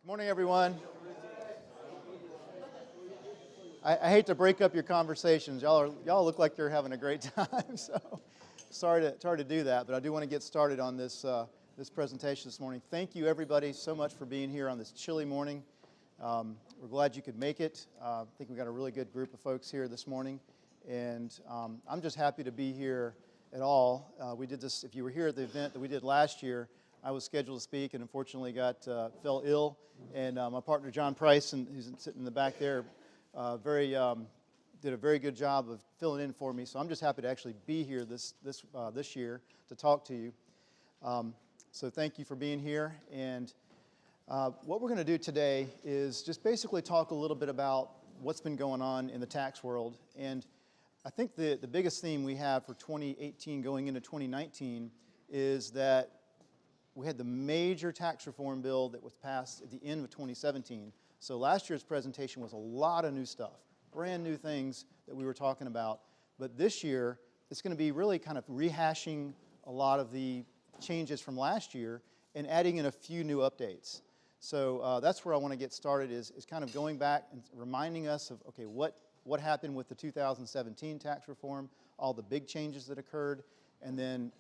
Morning, everyone. I hate to break up your conversations. Y'all look like you're having a great time. So sorry to do that, but I do want to get started on this presentation this morning. Thank you, everybody, so much for being here on this chilly morning. We're glad you could make it. I think we got a really good group of folks here this morning, and I'm just happy to be here at all. We did this. If you were here at the event that we did last year, I was scheduled to speak and unfortunately fell ill. And my partner John Price, who's sitting in the back there, did a very good job of filling in for me. So I'm just happy to actually be here this year to talk to you. So thank you for being here. And what we're going to do today is just basically talk a little bit about what's been going on in the tax world. And I think the biggest theme we have for 2018 going into 2019 is that we had the major tax reform bill that was passed at the end of 2017. So last year's presentation was a lot of new stuff, brand new things that we were talking about. But this year, it's going to be really kind of rehashing a lot of the changes from last year and adding in a few new updates. So that's where I want to get started is kind of going back and reminding us of, okay, what happened with the 2017 tax reform, all the big changes that occurred, and then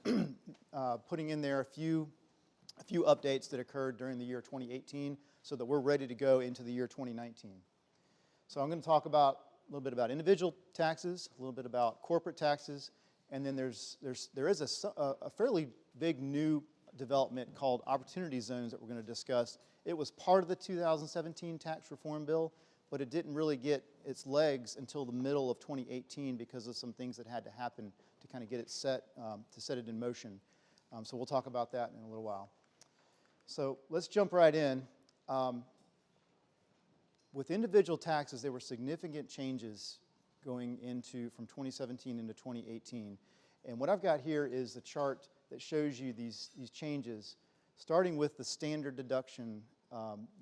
putting in there a few updates that occurred during the year 2018 so that we're ready to go into the year 2019. So I'm going to talk a little bit about individual taxes, a little bit about corporate taxes, and then there is a fairly big new development called opportunity zones that we're going to discuss. It was part of the 2017 tax reform bill, but it didn't really get its legs until the middle of 2018 because of some things that had to happen to kind of get it set it in motion. So we'll talk about that in a little while. So let's jump right in. With individual taxes, there were significant changes going from 2017 into 2018. And what I've got here is the chart that shows you these changes, starting with the standard deduction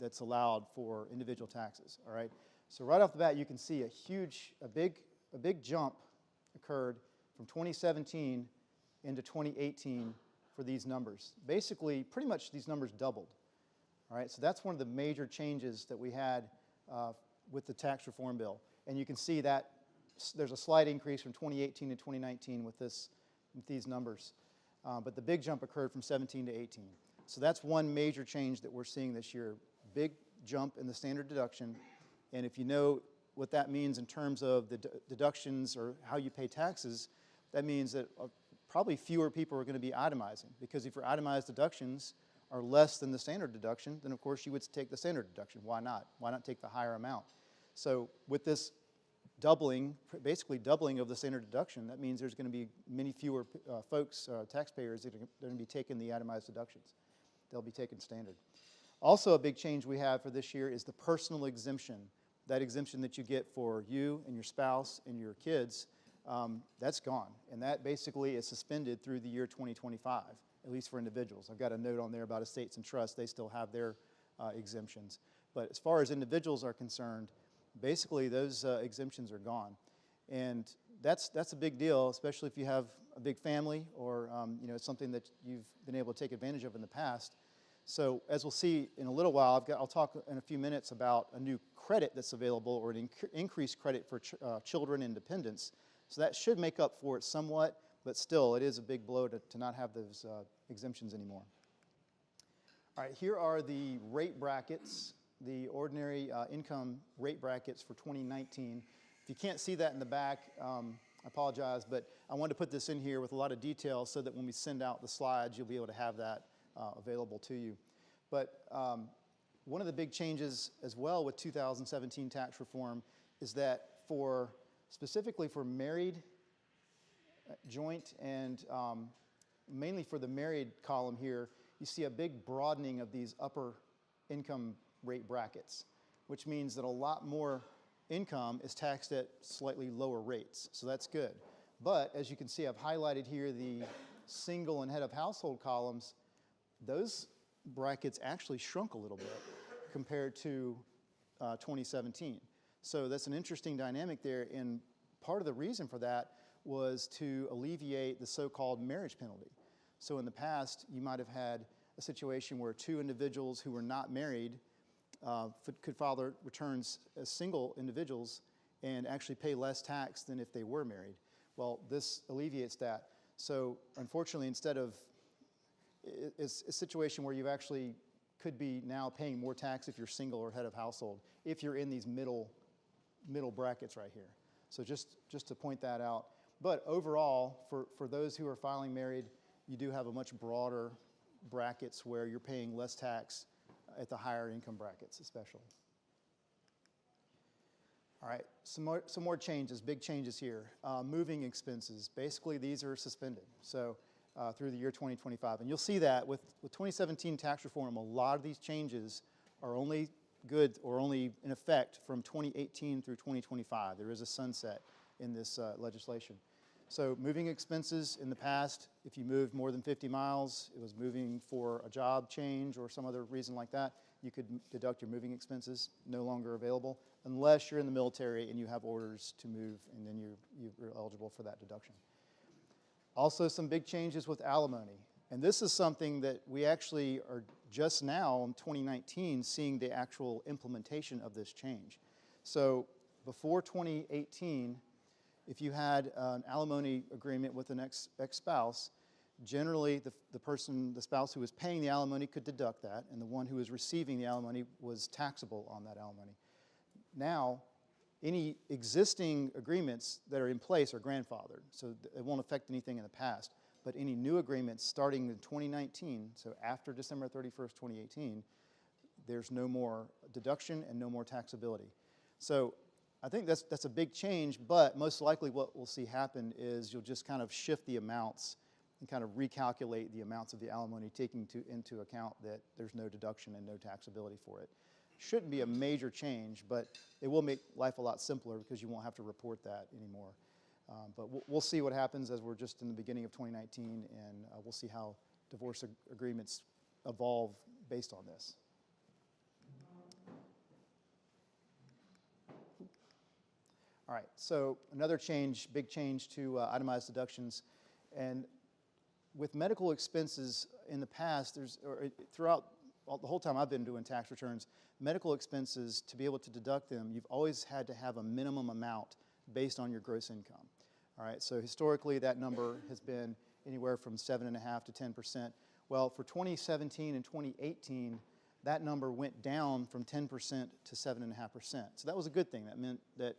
that's allowed for individual taxes. All right. So right off the bat, you can see a big jump occurred from 2017 into 2018 for these numbers. Basically, pretty much these numbers doubled. All right, so that's one of the major changes that we had with the tax reform bill. And you can see that there's a slight increase from 2018 to 2019 with these numbers. But the big jump occurred from 17 to 18. So that's one major change that we're seeing this year. Big jump in the standard deduction. And if you know what that means in terms of the deductions or how you pay taxes, that means that probably fewer people are going to be itemizing, because if your itemized deductions are less than the standard deduction, then of course you would take the standard deduction. Why not? Why not take the higher amount? So with this basically doubling of the standard deduction, that means there's going to be many fewer taxpayers that are going to be taking the itemized deductions. They'll be taking standard. Also, a big change we have for this year is the personal exemption. That exemption that you get for you and your spouse and your kids, that's gone, and that basically is suspended through the year 2025, at least for individuals. I've got a note on there about estates and trusts. They still have their exemptions. But as far as individuals are concerned, basically those exemptions are gone. And that's a big deal, especially if you have a big family or something that you've been able to take advantage of in the past. So as we'll see in a little while, I'll talk in a few minutes about a new credit that's available, or an increased credit for children and dependents. So that should make up for it somewhat, but still, it is a big blow to not have those exemptions anymore. All right, here are the rate brackets, the ordinary income rate brackets for 2019. If you can't see that in the back, I apologize, but I wanted to put this in here with a lot of detail so that when we send out the slides, you'll be able to have that available to you. But one of the big changes as well with 2017 tax reform is that specifically for married, joint, and mainly for the married column here, you see a big broadening of these upper income rate brackets, which means that a lot more income is taxed at slightly lower rates. So that's good. But as you can see, I've highlighted here the single and head of household columns. Those brackets actually shrunk a little bit compared to 2017. So that's an interesting dynamic there, and part of the reason for that was to alleviate the so-called marriage penalty. So in the past, you might have had a situation where two individuals who were not married could file their returns as single individuals and actually pay less tax than if they were married. Well, this alleviates that. So unfortunately, instead of, it's a situation where you actually could be now paying more tax if you're single or head of household, if you're in these middle brackets right here. So just to point that out. But overall, for those who are filing married, you do have a much broader brackets where you're paying less tax at the higher income brackets especially. All right, some more changes, big changes here. Moving expenses, basically these are suspended. So through the year 2025. And you'll see that with 2017 tax reform, a lot of these changes are only good or only in effect from 2018 through 2025. There is a sunset in this legislation. So moving expenses in the past, if you moved more than 50 miles, it was moving for a job change or some other reason like that, you could deduct your moving expenses, no longer available, unless you're in the military and you have orders to move, and then you're eligible for that deduction. Also, some big changes with alimony. And this is something that we actually are just now in 2019 seeing the actual implementation of this change. So before 2018, if you had an alimony agreement with an ex-spouse, generally the spouse who was paying the alimony could deduct that, and the one who was receiving the alimony was taxable on that alimony. Now, any existing agreements that are in place are grandfathered, so it won't affect anything in the past. But any new agreements starting in 2019, so after December 31st, 2018, there's no more deduction and no more taxability. So I think that's a big change, but most likely what we'll see happen is you'll just kind of shift the amounts and kind of recalculate the amounts of the alimony, taking into account that there's no deduction and no taxability for it. Shouldn't be a major change, but it will make life a lot simpler because you won't have to report that anymore. But we'll see what happens as we're just in the beginning of 2019, and we'll see how divorce agreements evolve based on this. All right, so another change, big change to itemized deductions. And with medical expenses in the past, throughout the whole time I've been doing tax returns, medical expenses, to be able to deduct them, you've always had to have a minimum amount based on your gross income. All right, so historically that number has been anywhere from 7.5% to 10%. Well, for 2017 and 2018, that number went down from 10% to 7.5%. So that was a good thing. That meant that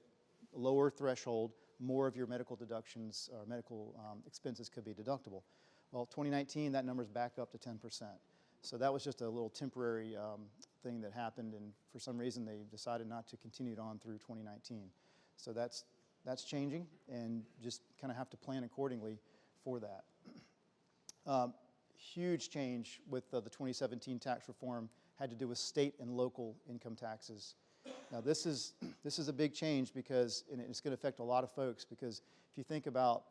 lower threshold, more of your medical deductions or medical expenses could be deductible. Well, 2019, that number's back up to 10%. So that was just a little temporary thing that happened, and for some reason they decided not to continue it on through 2019. So that's changing, and just kind of have to plan accordingly for that. Huge change with the 2017 tax reform had to do with state and local income taxes. Now this is a big change because it's going to affect a lot of folks, because if you think about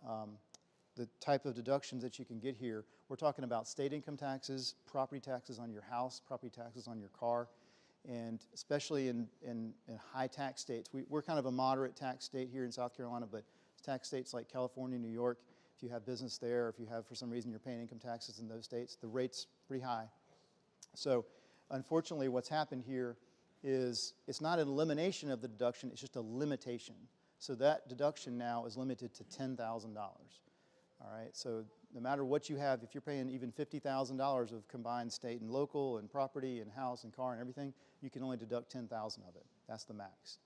the type of deductions that you can get here, we're talking about state income taxes, property taxes on your house, property taxes on your car, and especially in high tax states. We're kind of a moderate tax state here in South Carolina, but tax states like California, New York, if you have business there, if you have, for some reason, you're paying income taxes in those states, the rate's pretty high. So unfortunately, what's happened here is it's not an elimination of the deduction, it's just a limitation. So that deduction now is limited to $10,000. All right, so no matter what you have, if you're paying even $50,000 of combined state and local and property and house and car and everything, you can only deduct $10,000 of it. That's the max.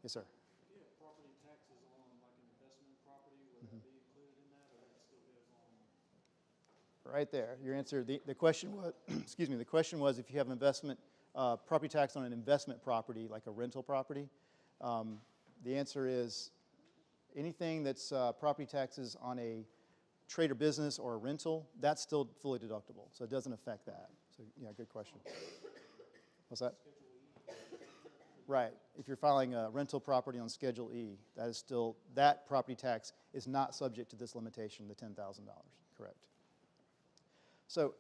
Yes, sir? If you have property taxes on like an investment property, would that be included in that, or that still goes on? Right there, your answer. The question was, excuse me, the question was if you have investment, property tax on an investment property, like a rental property, the answer is anything that's property taxes on a trade or business or a rental, that's still fully deductible, so it doesn't affect that. So yeah, good question. What's that? Right, if you're filing a rental property on Schedule E, that is still, that property tax is not subject to this limitation, the $10,000, correct. So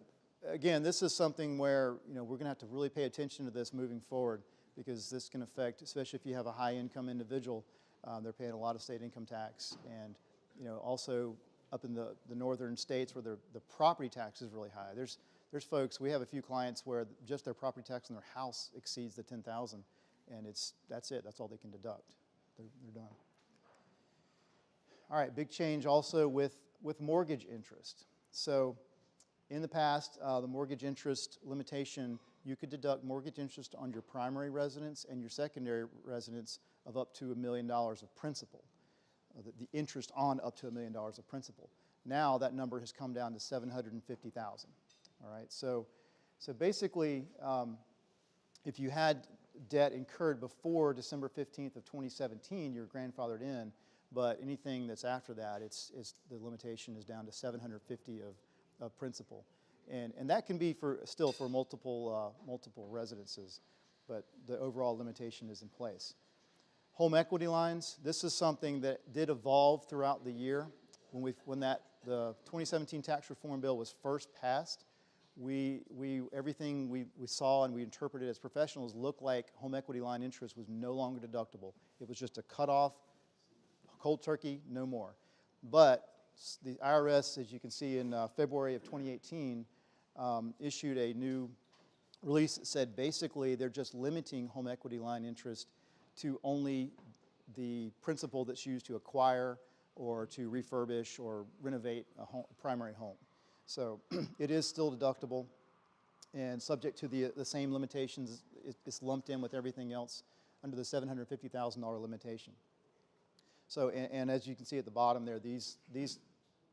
again, this is something where we're going to have to really pay attention to this moving forward, because this can affect, especially if you have a high income individual, they're paying a lot of state income tax, and also up in the northern states where the property tax is really high. There's there's folks, we have a few clients where just their property tax on their house exceeds the 10,000, and that's it. That's all they can deduct. They're done. All right, big change also with mortgage interest. So in the past, the mortgage interest limitation, you could deduct mortgage interest on your primary residence and your secondary residence of up to $1 million of principal, the interest on up to $1 million of principal. Now that number has come down to $750,000. All right, so basically, if you had debt incurred before December 15th of 2017, you're grandfathered in. But anything that's after that, the limitation is down to $750,000 of principal, and that can be still for multiple residences, but the overall limitation is in place. Home equity lines. This is something that did evolve throughout the year. When the 2017 tax reform bill was first passed, everything we saw and we interpreted as professionals looked like home equity line interest was no longer deductible. It was just a cutoff. Cold turkey, no more. But the IRS, as you can see in February of 2018, issued a new release that said basically they're just limiting home equity line interest to only the principal that's used to acquire or to refurbish or renovate a primary home. So it is still deductible and subject to the same limitations. It's lumped in with everything else under the $750,000 limitation. So, and as you can see at the bottom there, these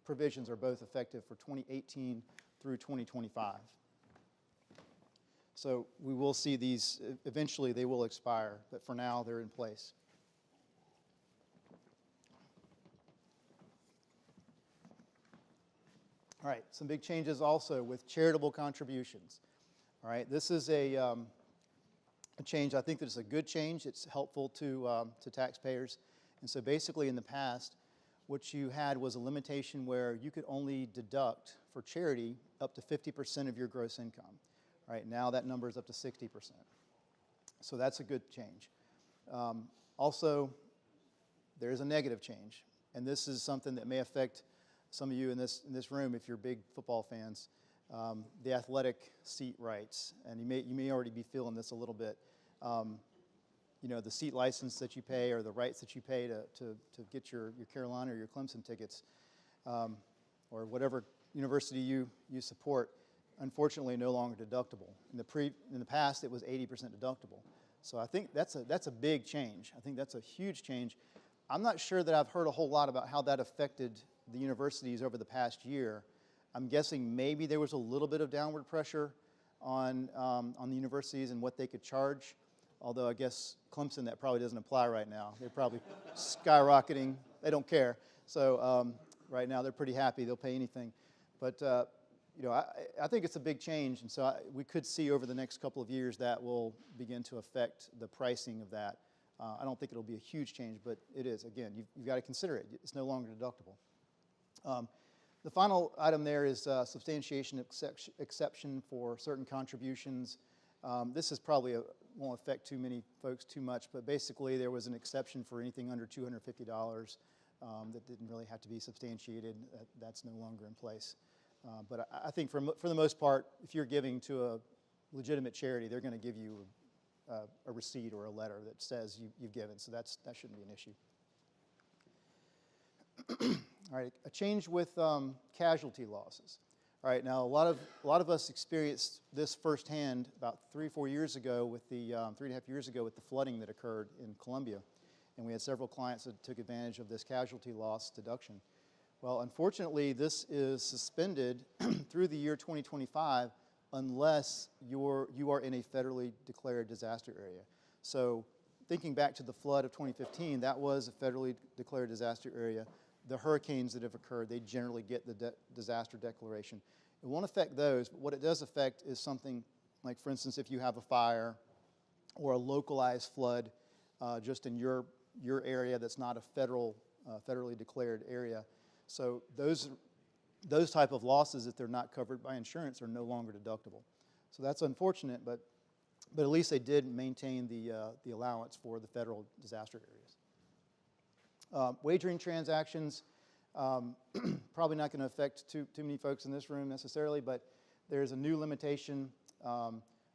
provisions are both effective for 2018 through 2025. So we will see these, eventually they will expire, but for now they're in place. All right, some big changes also with charitable contributions. All right, this is a change. I think that it's a good change. It's helpful to taxpayers. And so basically in the past, what you had was a limitation where you could only deduct for charity up to 50% of your gross income. All right, now that number is up to 60%. So that's a good change. Also, there's a negative change. And this is something that may affect some of you in this room if you're big football fans. The athletic seat rights. And you may already be feeling this a little bit. You know, the seat license that you pay or the rights that you pay to get your Carolina or your Clemson tickets, or whatever university you support, unfortunately no longer deductible. In the past, it was 80% deductible. So I think that's a big change. I think that's a huge change. I'm not sure that I've heard a whole lot about how that affected the universities over the past year. I'm guessing maybe there was a little bit of downward pressure on the universities and what they could charge. Although I guess Clemson, that probably doesn't apply right now. They're probably skyrocketing. They don't care. So right now they're pretty happy. They'll pay anything. But you know, I think it's a big change, and so we could see over the next couple of years that will begin to affect the pricing of that. I don't think it'll be a huge change, but it is. Again, you've got to consider it. It's no longer deductible. The final item there is substantiation exception for certain contributions. This is probably won't affect too many folks too much, but basically there was an exception for anything under $250 that didn't really have to be substantiated. That's no longer in place. But I think for the most part, if you're giving to a legitimate charity, they're going to give you a receipt or a letter that says you've given, so that shouldn't be an issue. All right, a change with casualty losses. All right, now a lot of us experienced this firsthand about 3 or 4 years ago with the 3.5 years ago with the flooding that occurred in Columbia, and we had several clients that took advantage of this casualty loss deduction. Well, unfortunately, this is suspended through the year 2025 unless you are in a federally declared disaster area. So, thinking back to the flood of 2015, that was a federally declared disaster area. The hurricanes that have occurred, they generally get the disaster declaration. It won't affect those, but what it does affect is something like, for instance, if you have a fire or a localized flood just in your area that's not a federally declared area. So those type of losses, if they're not covered by insurance, are no longer deductible. So that's unfortunate, but at least they did maintain the allowance for the federal disaster areas. Wagering transactions, probably not going to affect too many folks in this room necessarily, but there's a new limitation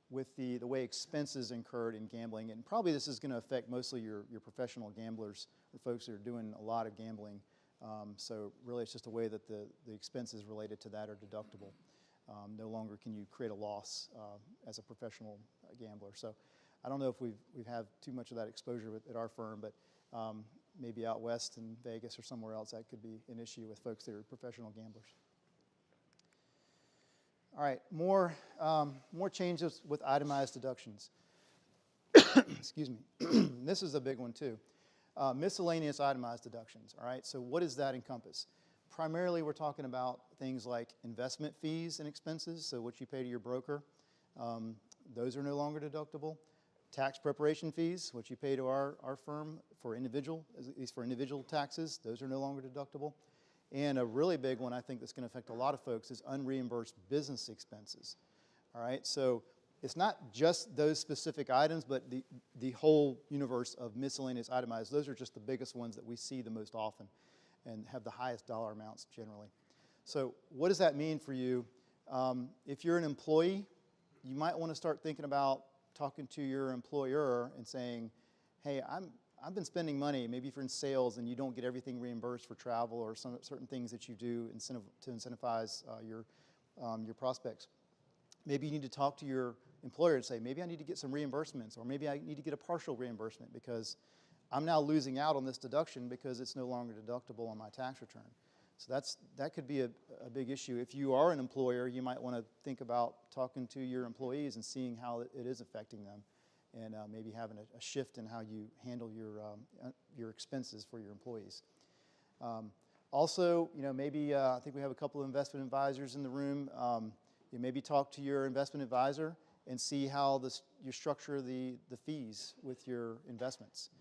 with the way expenses incurred in gambling, and probably this is going to affect mostly your professional gamblers, the folks that are doing a lot of gambling. So really, it's just a way that the expenses related to that are deductible. No longer can you create a loss as a professional gambler. So I don't know if we've had too much of that exposure at our firm, but maybe out west in Vegas or somewhere else, that could be an issue with folks that are professional gamblers. All right, more changes with itemized deductions. Excuse me. This is a big one too. Miscellaneous itemized deductions, all right? So what does that encompass? Primarily, we're talking about things like investment fees and expenses, so what you pay to your broker. Those are no longer deductible. Tax preparation fees, what you pay to our firm for individual, at least for individual taxes, those are no longer deductible. And a really big one I think that's going to affect a lot of folks is unreimbursed business expenses. All right, so it's not just those specific items, but the whole universe of miscellaneous itemized. Those are just the biggest ones that we see the most often and have the highest dollar amounts generally. So what does that mean for you? If you're an employee, you might want to start thinking about talking to your employer and saying, hey, I've been spending money, maybe if you're in sales and you don't get everything reimbursed for travel or some certain things that you do to incentivize your prospects. Maybe you need to talk to your employer and say, maybe I need to get some reimbursements, or maybe I need to get a partial reimbursement because I'm now losing out on this deduction because it's no longer deductible on my tax return. So that could be a big issue. If you are an employer, you might want to think about talking to your employees and seeing how it is affecting them, and maybe having a shift in how you handle your expenses for your employees. Also, maybe I think we have a couple of investment advisors in the room. You maybe talk to your investment advisor and see how you structure the fees with your investments.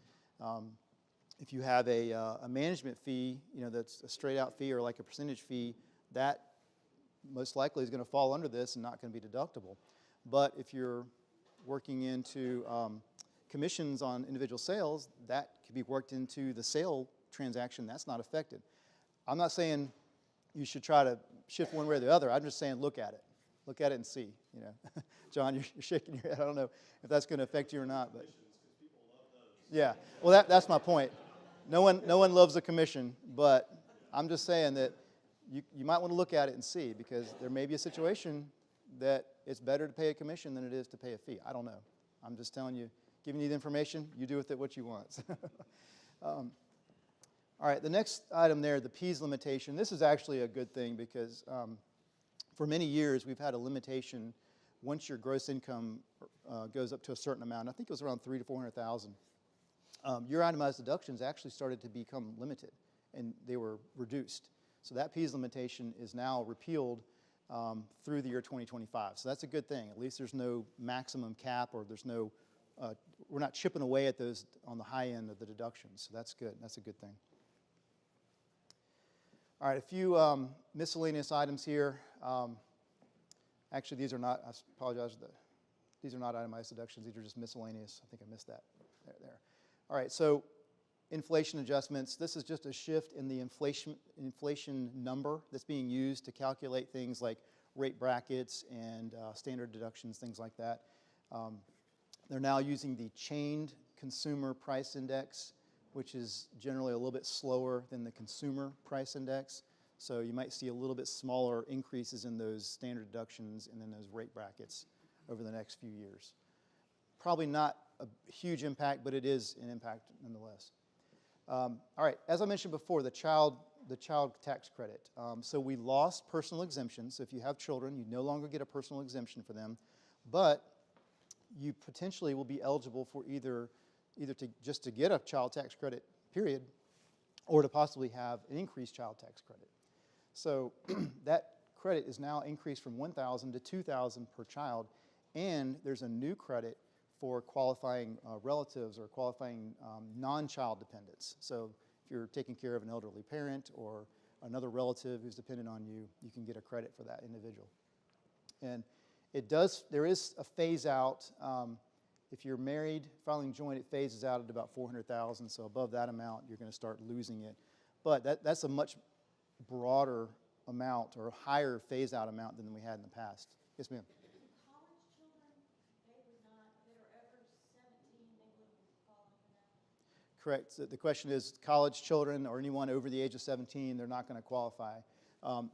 If you have a management fee, that's a straight out fee or like a percentage fee, that most likely is going to fall under this and not going to be deductible. But if you're working into commissions on individual sales, that could be worked into the sale transaction. That's not affected. I'm not saying you should try to shift one way or the other. I'm just saying look at it. Look at it and see. John, you're shaking your head. I don't know if that's going to affect you or not, but yeah. Well, that's my point. No one loves a commission, but I'm just saying that you might want to look at it and see, because there may be a situation that it's better to pay a commission than it is to pay a fee. I don't know. I'm just telling you, giving you the information. You do with it what you want. All right, the next item there, the P's limitation. This is actually a good thing because for many years we've had a limitation once your gross income goes up to a certain amount. I think it was around $300,000 to $400,000. Your itemized deductions actually started to become limited, and they were reduced. So that P's limitation is now repealed through the year 2025. So that's a good thing. At least there's no maximum cap, or there's no, we're not chipping away at those on the high end of the deductions. So that's good. That's a good thing. All right, a few miscellaneous items here. Actually, these are not, I apologize, these are not itemized deductions. These are just miscellaneous. I think I missed that there. All right, so inflation adjustments. This is just a shift in the inflation number that's being used to calculate things like rate brackets and standard deductions, things like that. They're now using the chained consumer price index, which is generally a little bit slower than the consumer price index. So you might see a little bit smaller increases in those standard deductions and then those rate brackets over the next few years. Probably not a huge impact, but it is an impact nonetheless. All right, as I mentioned before, the child tax credit. So we lost personal exemptions. So if you have children, you no longer get a personal exemption for them, but you potentially will be eligible for either just to get a child tax credit, period, or to possibly have an increased child tax credit. So that credit is now increased from $1,000 to $2,000 per child, and there's a new credit for qualifying relatives or qualifying non-child dependents. So if you're taking care of an elderly parent or another relative who's dependent on you, you can get a credit for that individual. And there is a phase out. If you're married, filing joint, it phases out at about $400,000. So above that amount, you're going to start losing it. But that's a much broader amount or higher phase out amount than we had in the past. Yes, ma'am. College children, they would not, that are over 17, they wouldn't qualify for that. Correct. So the question is, college children or anyone over the age of 17, they're not going to qualify.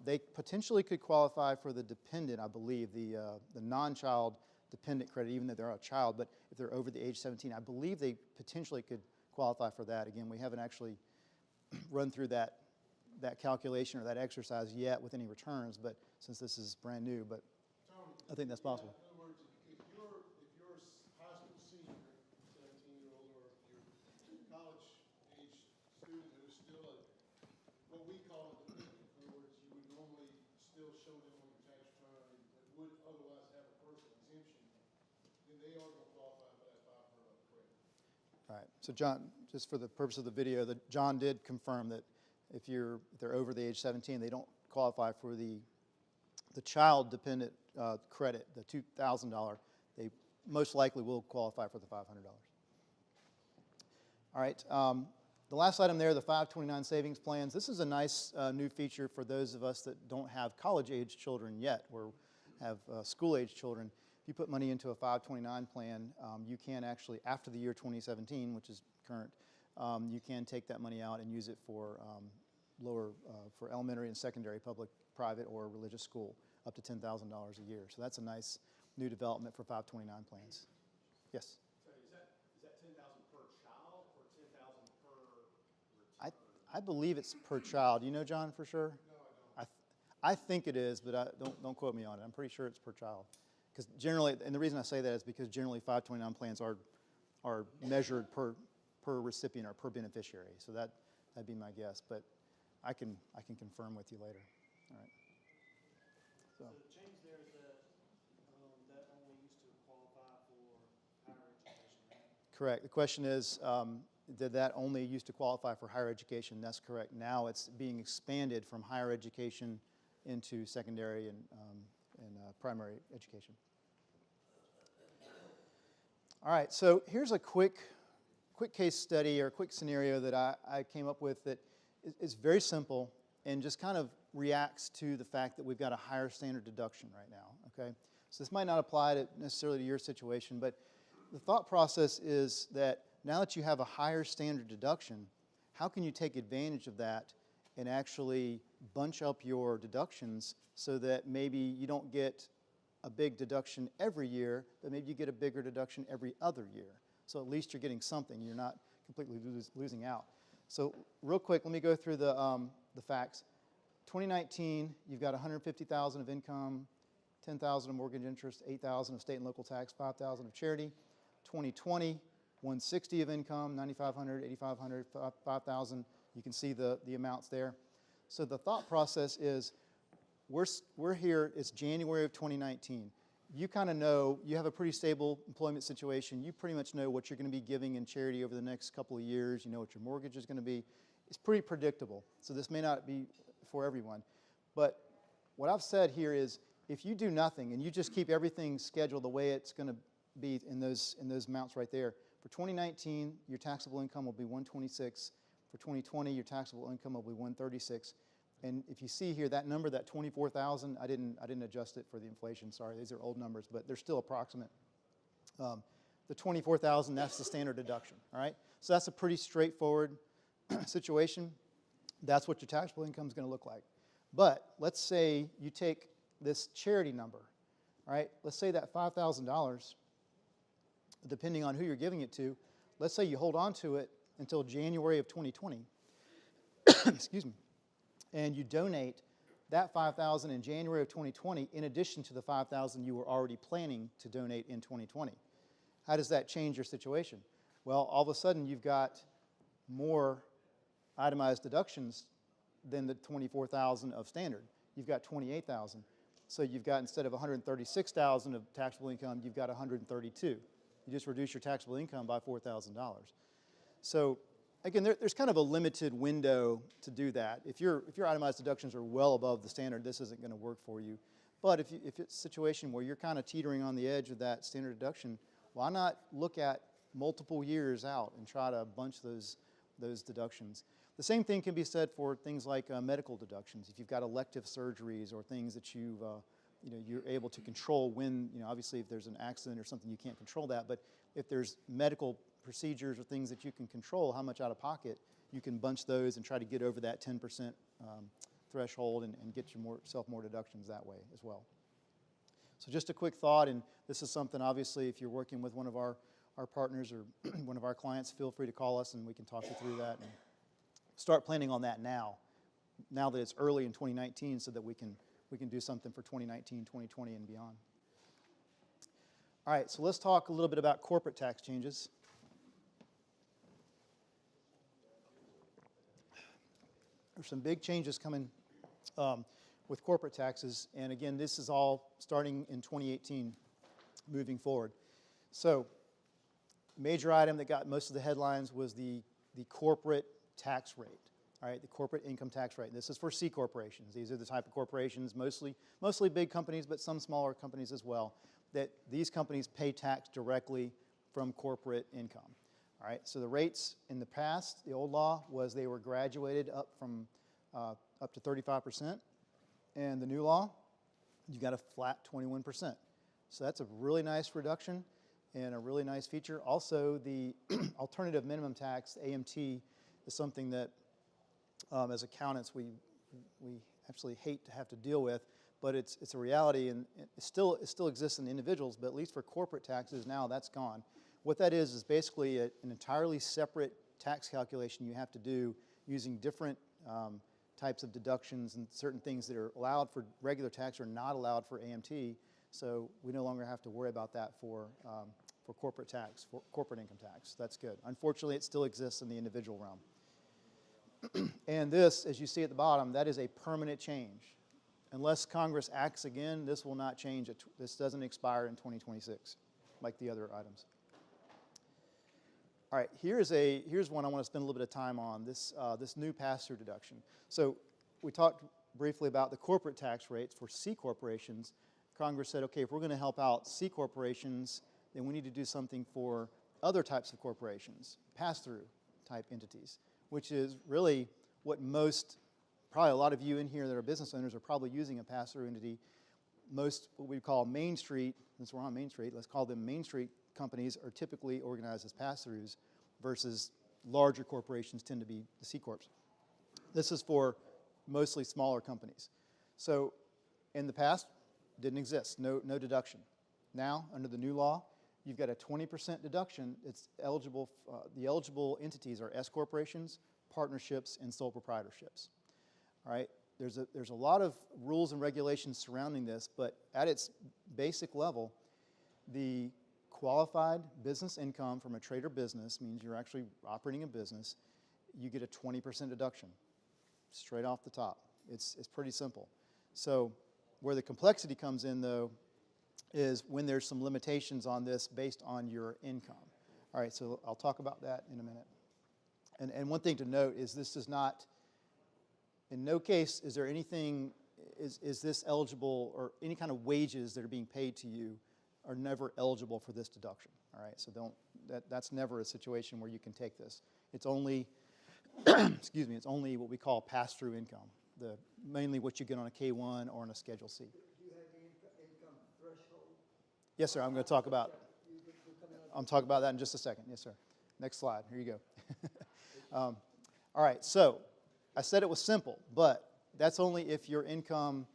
They potentially could qualify for the dependent, I believe, the non-child dependent credit, even though they're a child. But if they're over the age 17, I believe they potentially could qualify for that. Again, we haven't actually run through that calculation or that exercise yet with any returns, but since this is brand new, but Tony, I think that's possible. in other words, if you're a high school senior, 17-year-old, or if you're a college-age student who's still what we call a dependent, in other words, you would normally still show them on your tax return that would otherwise have a personal exemption, then they are going to qualify for that $500 credit. All right. So John, just for the purpose of the video, John did confirm that if they're over the age 17, they don't qualify for the child dependent credit, the $2,000. They most likely will qualify for the $500. All right. The last item there, the 529 savings plans. This is a nice new feature for those of us that don't have college-age children yet or have school-age children. If you put money into a 529 plan, you can actually, after the year 2017, which is current, you can take that money out and use it for for elementary and secondary, public, private, or religious school, up to $10,000 a year. So that's a nice new development for 529 plans. Yes? So is that 10,000 per child or 10,000 per return? I believe it's per child. You know, John, for sure? No, I think it is, but don't quote me on it. I'm pretty sure it's per child. Because generally, and the reason I say that is because generally 529 plans are measured per recipient or per beneficiary. So that'd be my guess. But I can confirm with you later. All right. So So the change there is that, that only used to qualify for higher education, right? correct. The question is, did that only used to qualify for higher education? That's correct. Now it's being expanded from higher education into secondary and primary education. All right, so here's a quick case study or quick scenario that I came up with that is very simple and just kind of reacts to the fact that we've got a higher standard deduction right now, okay? So this might not apply necessarily to your situation, but the thought process is that now that you have a higher standard deduction, how can you take advantage of that and actually bunch up your deductions so that maybe you don't get a big deduction every year, but maybe you get a bigger deduction every other year. So at least you're getting something. You're not completely losing out. So real quick, let me go through the facts. 2019, you've got $150,000 of income, $10,000 of mortgage interest, $8,000 of state and local tax, $5,000 of charity. 2020, $160,000 of income, $9,500, $8,500, $5,000. You can see the amounts there. So the thought process is, we're here, it's January of 2019. You kind of know, you have a pretty stable employment situation. You pretty much know what you're going to be giving in charity over the next couple of years. You know what your mortgage is going to be. It's pretty predictable. So this may not be for everyone. But what I've said here is, if you do nothing and you just keep everything scheduled the way it's going to be in those amounts right there, for 2019, your taxable income will be $126. For 2020, your taxable income will be $136. And if you see here, that number, that 24,000, I didn't adjust it for the inflation. Sorry, these are old numbers, but they're still approximate. The 24,000, that's the standard deduction. All right, so that's a pretty straightforward situation. That's what your taxable income is going to look like. But let's say you take this charity number. All right, let's say that $5,000, depending on who you're giving it to, let's say you hold on to it until January of 2020. Excuse me. And you donate that $5,000 in January of 2020 in addition to the $5,000 you were already planning to donate in 2020. How does that change your situation? Well, all of a sudden you've got more itemized deductions than the $24,000 of standard. You've got $28,000. So you've got, instead of $136,000 of taxable income, you've got $132,000. You just reduce your taxable income by $4,000. So again, there's kind of a limited window to do that. If your itemized deductions are well above the standard, this isn't going to work for you. But if it's a situation where you're kind of teetering on the edge of that standard deduction, why not look at multiple years out and try to bunch those deductions? The same thing can be said for things like medical deductions. If you've got elective surgeries or things that you've you're able to control when, obviously if there's an accident or something, you can't control that, but if there's medical procedures or things that you can control, how much out of pocket, you can bunch those and try to get over that 10% threshold and get yourself more deductions that way as well. So just a quick thought, and this is something, obviously, if you're working with one of our partners or one of our clients, feel free to call us and we can talk you through that and start planning on that now that it's early in 2019, so that we can do something for 2019, 2020, and beyond. All right, so let's talk a little bit about corporate tax changes. There's some big changes coming with corporate taxes, and again, this is all starting in 2018, moving forward. So, major item that got most of the headlines was the corporate tax rate. All right, the corporate income tax rate. This is for C corporations. These are the type of corporations, mostly big companies, but some smaller companies as well, that these companies pay tax directly from corporate income. All right, so the rates in the past, the old law was they were graduated up to 35%, and the new law, you got a flat 21%. So that's a really nice reduction and a really nice feature. Also, the alternative minimum tax, AMT, is something that as accountants we actually hate to have to deal with, but it's a reality, and it still exists in individuals, but at least for corporate taxes now that's gone. What that is basically an entirely separate tax calculation you have to do using different types of deductions, and certain things that are allowed for regular tax are not allowed for AMT, so we no longer have to worry about that for corporate tax, for corporate income tax. That's good. Unfortunately, it still exists in the individual realm. And this, as you see at the bottom, that is a permanent change. Unless Congress acts again, this will not change. This doesn't expire in 2026, like the other items. All right, here's one I want to spend a little bit of time on, this new pass-through deduction. So we talked briefly about the corporate tax rates for C corporations. Congress said, okay, if we're going to help out C corporations, then we need to do something for other types of corporations, pass-through type entities, which is really what probably a lot of you in here that are business owners are probably using a pass-through entity. Most what we call Main Street, since we're on Main Street, let's call them Main Street companies, are typically organized as pass-throughs versus larger corporations tend to be the C Corps. This is for mostly smaller companies. So in the past, didn't exist, no deduction. Now, under the new law, you've got a 20% deduction. It's eligible. The eligible entities are S corporations, partnerships, and sole proprietorships. All right. There's a lot of rules and regulations surrounding this, but at its basic level, the qualified business income from a trade or business means you're actually operating a business. You get a 20% deduction, straight off the top. It's pretty simple. So where the complexity comes in, though, is when there's some limitations on this based on your income. All right, so I'll talk about that in a minute. And one thing to note is this does not, in no case is there anything, is this eligible, or any kind of wages that are being paid to you are never eligible for this deduction. All right, so that's never a situation where you can take this. It's only, excuse me, it's only what we call pass-through income, mainly what you get on a K-1 or on a Schedule C. Do you have the income threshold? Yes, sir, I'm going to talk about that in just a second. Yes, sir. Next slide. Here you go. All right, so I said it was simple, but that's only if your income,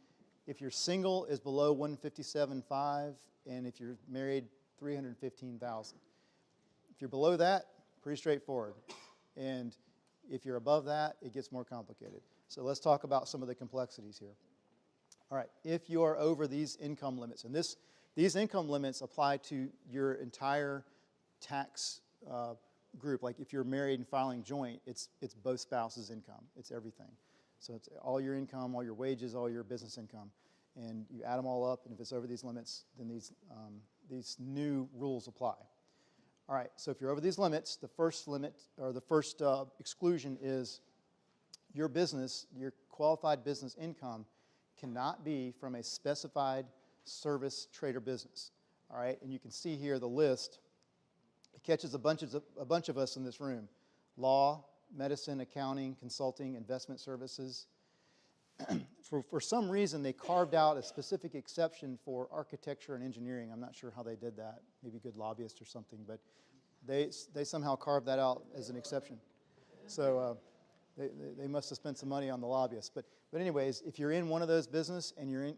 if you're single, is below $157,500, and if you're married, $315,000. If you're below that, pretty straightforward. And if you're above that, it gets more complicated. So let's talk about some of the complexities here. All right, if you are over these income limits, and these income limits apply to your entire tax group. Like if you're married and filing joint, it's both spouses' income. It's everything. So it's all your income, all your wages, all your business income. And you add them all up, and if it's over these limits, then these new rules apply. All right, so if you're over these limits, the first limit, or the first exclusion is your business, your qualified business income cannot be from a specified service, trade, or business. All right, and you can see here the list. It catches a bunch of us in this room: law, medicine, accounting, consulting, investment services. for some reason, they carved out a specific exception for architecture and engineering. I'm not sure how they did that, maybe good lobbyists or something, but they somehow carved that out as an exception. So they must have spent some money on the lobbyists. But anyways, if you're in one of those business and you're in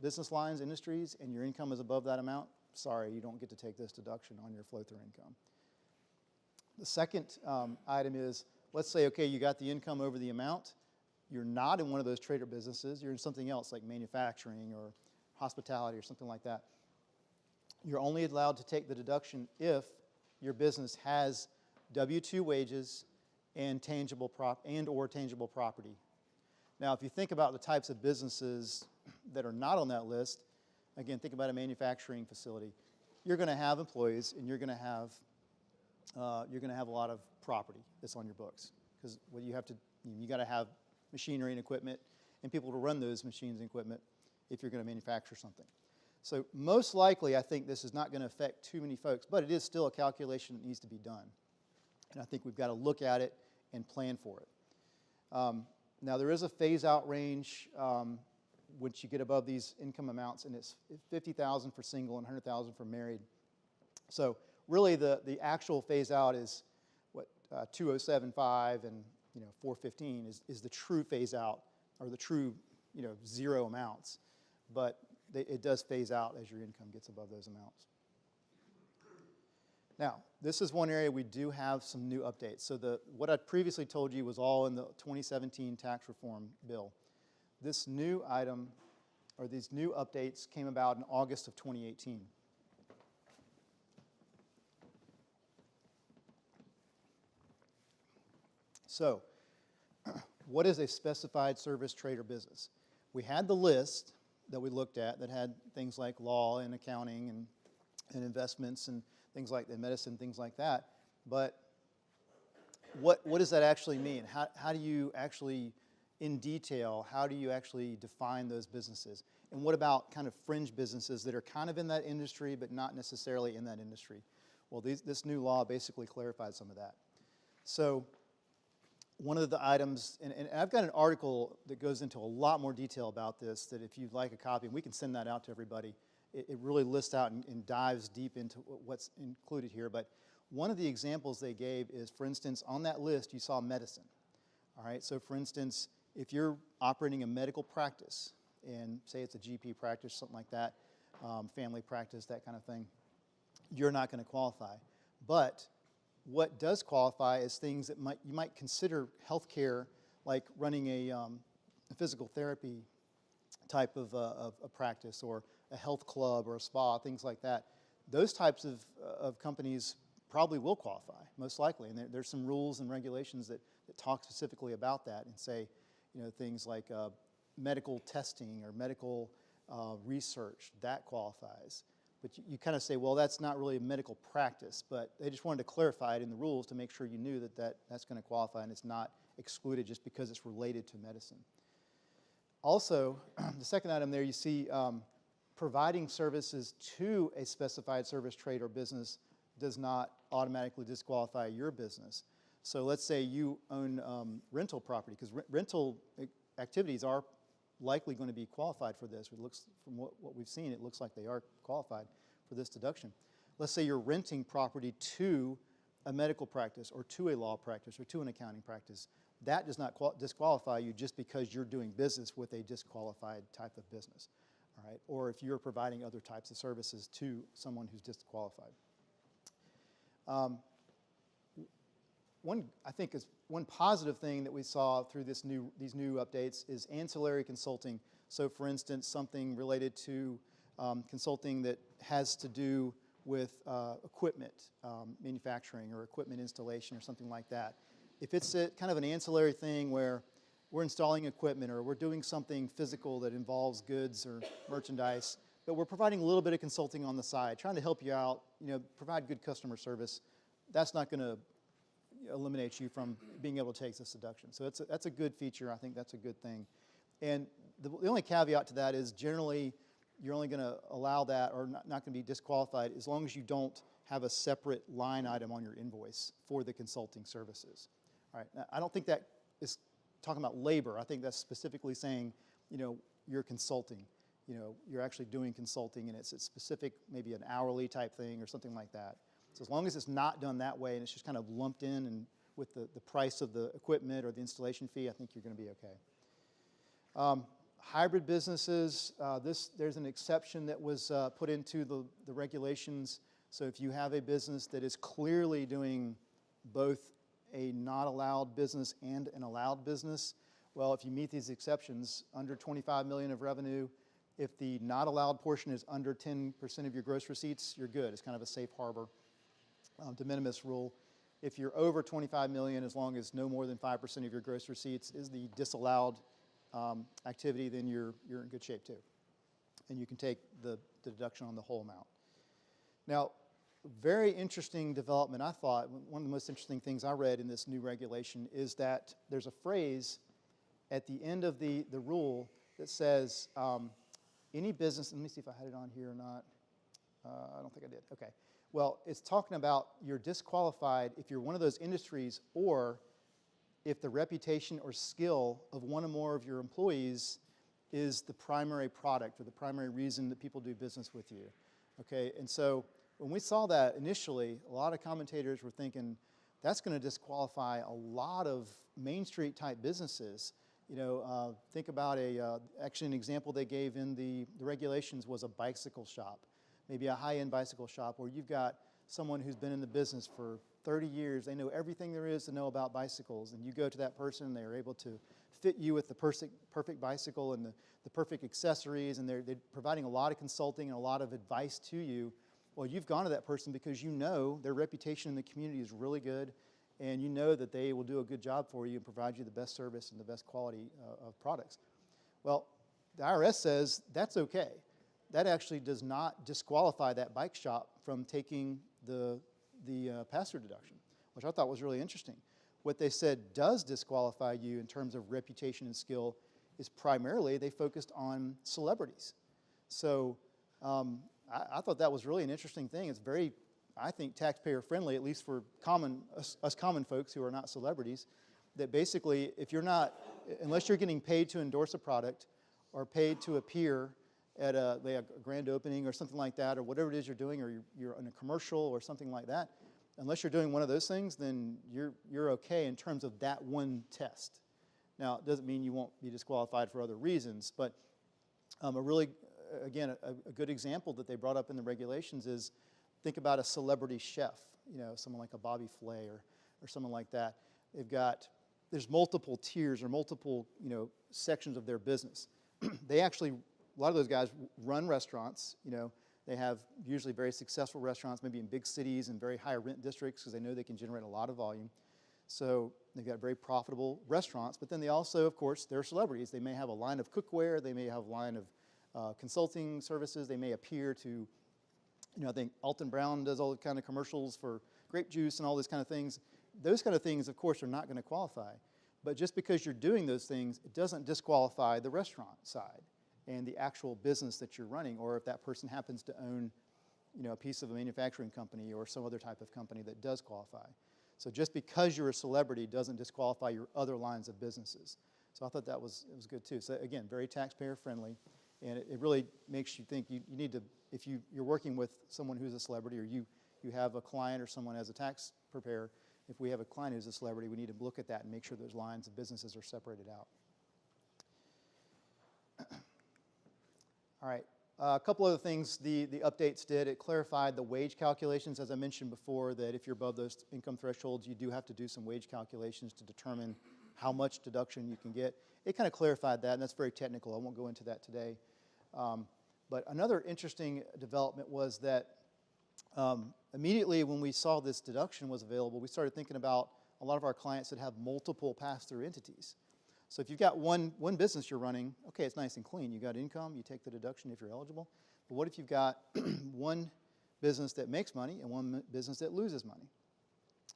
business lines, industries, and your income is above that amount, sorry, you don't get to take this deduction on your flow-through income. The second item is, let's say, okay, you got the income over the amount. You're not in one of those trader businesses. You're in something else like manufacturing or hospitality or something like that. You're only allowed to take the deduction if your business has W-2 wages and or tangible property. Now, if you think about the types of businesses that are not on that list, again, think about a manufacturing facility. You're going to have employees, and you're going to have a lot of property that's on your books, because what you got to have machinery and equipment and people to run those machines and equipment if you're going to manufacture something. So most likely, I think this is not going to affect too many folks, but it is still a calculation that needs to be done. And I think we've got to look at it and plan for it. Now, there is a phase-out range once you get above these income amounts, and it's $50,000 for single and $100,000 for married. So really, the actual phase-out is what 207.5 and 415 is the true phase-out, or the true zero amounts. But it does phase out as your income gets above those amounts. Now, this is one area we do have some new updates. So what I previously told you was all in the 2017 tax reform bill. This new item, or these new updates, came about in August of 2018. So, what is a specified service trade or business? We had the list that we looked at that had things like law and accounting and investments and things like that, medicine, things like that. But what does that actually mean? How do you actually, in detail, how do you actually define those businesses? And what about kind of fringe businesses that are kind of in that industry but not necessarily in that industry? Well, this new law basically clarified some of that. So one of the items, and I've got an article that goes into a lot more detail about this, that if you'd like a copy, and we can send that out to everybody, it really lists out and dives deep into what's included here. But one of the examples they gave is, for instance, on that list you saw medicine. All right, so for instance, if you're operating a medical practice, and say it's a GP practice, something like that, family practice, that kind of thing, you're not going to qualify. But what does qualify is things that you might consider healthcare, like running a physical therapy type of practice, or a health club or a spa, things like that. Those types of companies probably will qualify, most likely. And there's some rules and regulations that talk specifically about that and say, things like medical testing or medical research, that qualifies. But you kind of say, well, that's not really a medical practice, but they just wanted to clarify it in the rules to make sure you knew that's going to qualify and it's not excluded just because it's related to medicine. Also, the second item there, you see providing services to a specified service, trade, or business does not automatically disqualify your business. So let's say you own rental property, because rental activities are likely going to be qualified for this. It looks, from what we've seen, it looks like they are qualified for this deduction. Let's say you're renting property to a medical practice or to a law practice or to an accounting practice. That does not disqualify you just because you're doing business with a disqualified type of business, all right? Or if you're providing other types of services to someone who's disqualified. One positive thing that we saw through these new updates is ancillary consulting. So, for instance, something related to consulting that has to do with equipment manufacturing or equipment installation or something like that. If it's kind of an ancillary thing where we're installing equipment or we're doing something physical that involves goods or merchandise, but we're providing a little bit of consulting on the side, trying to help you out, provide good customer service, that's not going to eliminate you from being able to take this deduction. So that's a good feature. I think that's a good thing. And the only caveat to that is generally you're only going to allow that, or not going to be disqualified, as long as you don't have a separate line item on your invoice for the consulting services. All right. Now, I don't think that is talking about labor. I think that's specifically saying, you're consulting. You're actually doing consulting, and it's a specific, maybe an hourly type thing or something like that. So as long as it's not done that way and it's just kind of lumped in and with the price of the equipment or the installation fee, I think you're going to be okay. Hybrid businesses, there's an exception that was put into the regulations. So if you have a business that is clearly doing both a not allowed business and an allowed business, well, if you meet these exceptions, under 25 million of revenue, if the not allowed portion is under 10% of your gross receipts, you're good. It's kind of a safe harbor, de minimis rule. If you're over 25 million, as long as no more than 5% of your gross receipts is the disallowed activity, then you're in good shape too. And you can take the deduction on the whole amount. Now, very interesting development, I thought, one of the most interesting things I read in this new regulation is that there's a phrase at the end of the rule that says, any business, let me see if I had it on here or not. I don't think I did. Okay. Well, it's talking about you're disqualified if you're one of those industries or if the reputation or skill of one or more of your employees is the primary product or the primary reason that people do business with you. Okay, and so when we saw that initially, a lot of commentators were thinking that's going to disqualify a lot of Main Street type businesses. Think about actually an example they gave in the regulations was a bicycle shop, maybe a high-end bicycle shop where you've got someone who's been in the business for 30 years. They know everything there is to know about bicycles, and you go to that person, they are able to fit you with the perfect bicycle and the perfect accessories, and they're providing a lot of consulting and a lot of advice to you. Well, you've gone to that person because you know their reputation in the community is really good, and you know that they will do a good job for you and provide you the best service and the best quality of products. Well, the IRS says that's okay. That actually does not disqualify that bike shop from taking the pass-through deduction, which I thought was really interesting. What they said does disqualify you in terms of reputation and skill is primarily they focused on celebrities. So I thought that was really an interesting thing. It's very, I think, taxpayer friendly, at least for us common folks who are not celebrities, that basically if you're not, unless you're getting paid to endorse a product or paid to appear at a grand opening or something like that, or whatever it is you're doing, or you're in a commercial or something like that, unless you're doing one of those things, then you're okay in terms of that one test. Now, it doesn't mean you won't be disqualified for other reasons, but a really, again, a good example that they brought up in the regulations is think about a celebrity chef, someone like a Bobby Flay or someone like that. There's multiple tiers or multiple, sections of their business. They actually, a lot of those guys run restaurants, They have usually very successful restaurants, maybe in big cities and very high rent districts because they know they can generate a lot of volume. So they've got very profitable restaurants, but then they also, of course, they're celebrities. They may have a line of cookware. They may have a line of consulting services. They may appear to, I think Alton Brown does all the kind of commercials for grape juice and all these kind of things. Those kind of things, of course, are not going to qualify. But just because you're doing those things, it doesn't disqualify the restaurant side and the actual business that you're running, or if that person happens to own, a piece of a manufacturing company or some other type of company that does qualify. So just because you're a celebrity doesn't disqualify your other lines of businesses. So I thought it was good too. So again, very taxpayer friendly, and it really makes you think you need to, if you're working with someone who's a celebrity, or you have a client or someone as a tax preparer, if we have a client who's a celebrity, we need to look at that and make sure those lines of businesses are separated out. All right, a couple other things the updates did. It clarified the wage calculations, as I mentioned before, that if you're above those income thresholds, you do have to do some wage calculations to determine how much deduction you can get. It kind of clarified that, and that's very technical. I won't go into that today. But another interesting development was that immediately when we saw this deduction was available, we started thinking about a lot of our clients that have multiple pass-through entities. So if you've got one business you're running, okay, it's nice and clean. You got income, you take the deduction if you're eligible. But what if you've got one business that makes money and one business that loses money?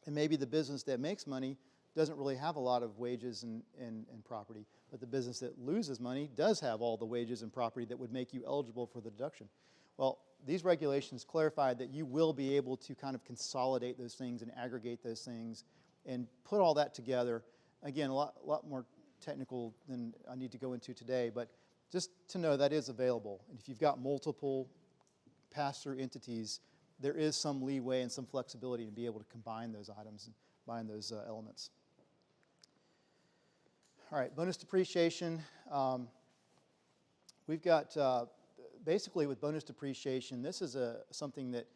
And maybe the business that makes money doesn't really have a lot of wages and property, but the business that loses money does have all the wages and property that would make you eligible for the deduction. Well, these regulations clarified that you will be able to kind of consolidate those things and aggregate those things and put all that together. Again, a lot more technical than I need to go into today, but just to know that is available. And if you've got multiple pass-through entities, there is some leeway and some flexibility to be able to combine those items and combine those elements. All right, bonus depreciation. We've got, basically with bonus depreciation, this is something that,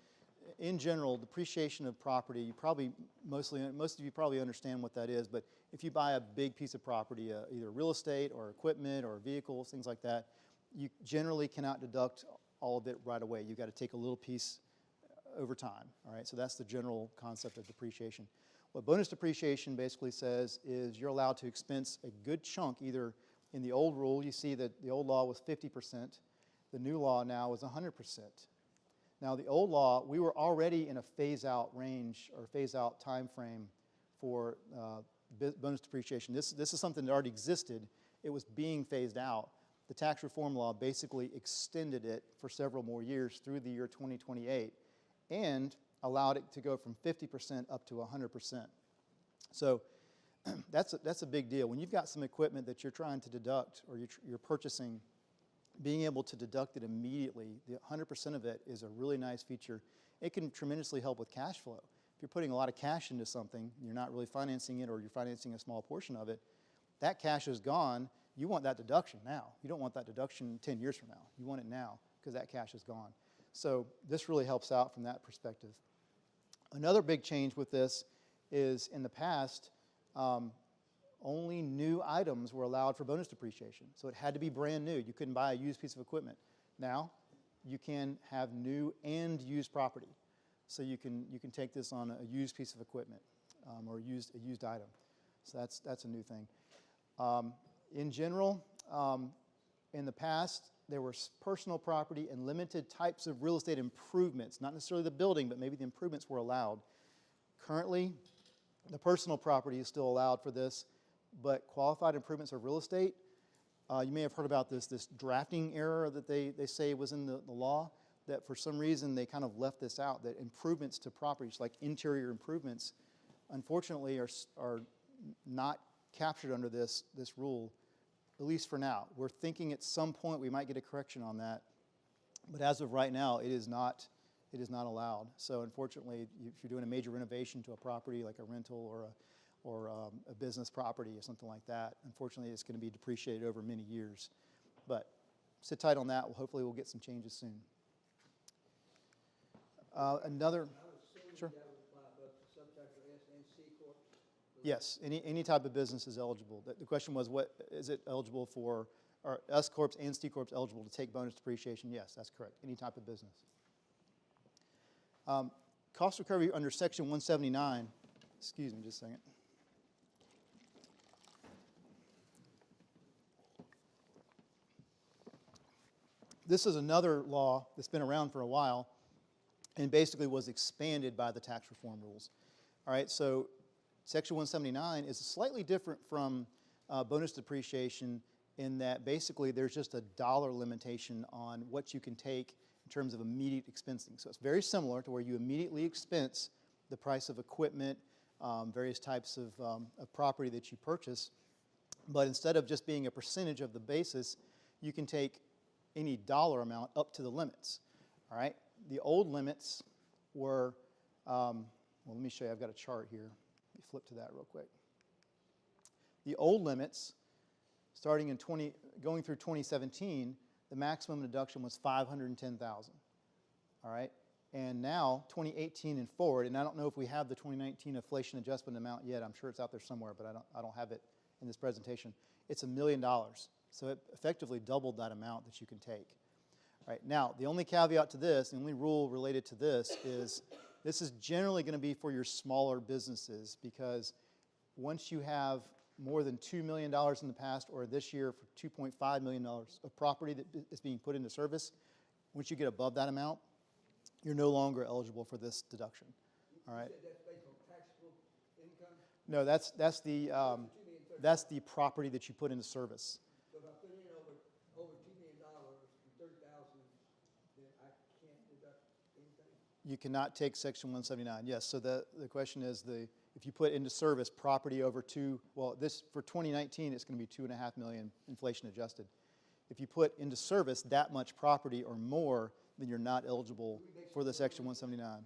in general, depreciation of property, you probably, most of you probably understand what that is, but if you buy a big piece of property, either real estate or equipment or vehicles, things like that, you generally cannot deduct all of it right away. You've got to take a little piece over time, all right? So that's the general concept of depreciation. What bonus depreciation basically says is you're allowed to expense a good chunk. Either in the old rule, you see that the old law was 50%. The new law now is 100%. Now, the old law, we were already in a phase-out range or phase-out time frame for bonus depreciation. This is something that already existed. It was being phased out. The tax reform law basically extended it for several more years through the year 2028 and allowed it to go from 50% up to 100%. So that's a big deal. When you've got some equipment that you're trying to deduct or you're purchasing, being able to deduct it immediately, the 100% of it is a really nice feature. It can tremendously help with cash flow. If you're putting a lot of cash into something, you're not really financing it or you're financing a small portion of it, that cash is gone. You want that deduction now. You don't want that deduction 10 years from now. You want it now because that cash is gone. So this really helps out from that perspective. Another big change with this is in the past, only new items were allowed for bonus depreciation. So it had to be brand new. You couldn't buy a used piece of equipment. Now, you can have new and used property. So you can take this on a used piece of equipment or a used item. So that's a new thing. In general, in the past, there were personal property and limited types of real estate improvements, not necessarily the building, but maybe the improvements were allowed. Currently, the personal property is still allowed for this, but qualified improvements of real estate, you may have heard about this drafting error that they say was in the law, that for some reason they kind of left this out, that improvements to properties, like interior improvements, unfortunately are not captured under this rule, at least for now. We're thinking at some point we might get a correction on that, but as of right now, it is not allowed. So unfortunately, if you're doing a major renovation to a property like a rental or a business property or something like that, unfortunately, it's going to be depreciated over many years. But sit tight on that. Hopefully, we'll get some changes soon. Another, sure. That would apply both to some type of S and C corp? Yes, any type of business is eligible. The question was, what is it eligible for? Are S corps and C corps eligible to take bonus depreciation? Yes, that's correct. Any type of business. Cost recovery under Section 179. Excuse me, just a second. This is another law that's been around for a while and basically was expanded by the tax reform rules. All right, so Section 179 is slightly different from bonus depreciation in that basically there's just a dollar limitation on what you can take in terms of immediate expensing. So it's very similar to where you immediately expense the price of equipment, various types of property that you purchase, but instead of just being a percentage of the basis, you can take any dollar amount up to the limits. All right, the old limits were, well, let me show you, I've got a chart here. Let me flip to that real quick. The old limits, starting in going through 2017, the maximum deduction was $510,000. All right, and now 2018 and forward, and I don't know if we have the 2019 inflation adjustment amount yet. I'm sure it's out there somewhere, but I don't have it in this presentation. It's $1 million. So it effectively doubled that amount that you can take. All right, now, the only caveat to this, the only rule related to this is generally going to be for your smaller businesses, because once you have more than $2 million in the past, or this year for $2.5 million of property that is being put into service, once you get above that amount, you're no longer eligible for this deduction. All right? You said that's based on taxable income? No, that's the property that you put into service. So if I put in over $2 million and $30,000, then I can't deduct anything? You cannot take Section 179. Yes, so the question is, if you put into service property over this for 2019, it's going to be 2.5 million inflation adjusted. If you put into service that much property or more, then you're not eligible for the Section 179.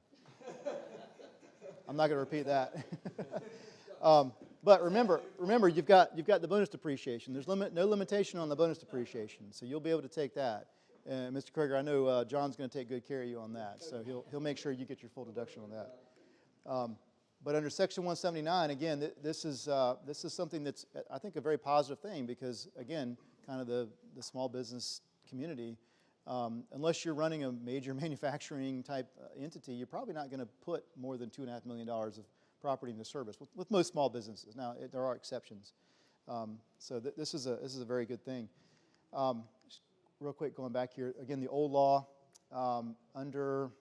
I'm not going to repeat that. But remember, you've got the bonus depreciation. There's no limitation on the bonus depreciation, so you'll be able to take that. Mr. Kroger, I know John's going to take good care of you on that, so he'll make sure you get your full deduction on that. But under Section 179, again, this is something that's, I think, a very positive thing because, again, kind of the small business community, unless you're running a major manufacturing type entity, you're probably not going to put more than $2.5 million of property into service with most small businesses. Now, there are exceptions. So this is a very good thing. Just real quick, going back here, again, the old law, under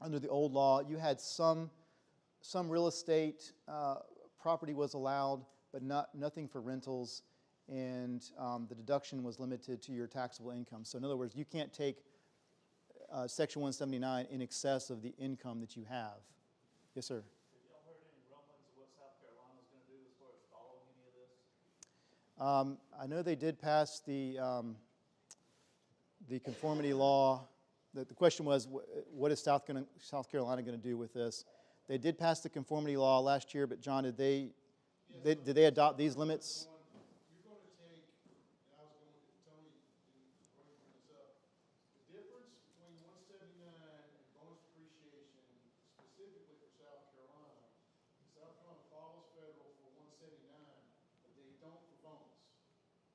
the old law, you had some real estate property was allowed, but nothing for rentals, and the deduction was limited to your taxable income. So in other words, you can't take Section 179 in excess of the income that you have. Yes, sir. Have y'all heard any rumblings of what South Carolina's gonna do as far as following any of this? I know they did pass the conformity law. The question was, what is South Carolina going to do with this? They did pass the conformity law last year, but John, did they adopt these limits? You're going to take, and I was going to Tony, bring this up, the difference between 179 and bonus depreciation, specifically for South Carolina follows federal for 179, but they don't for bonus.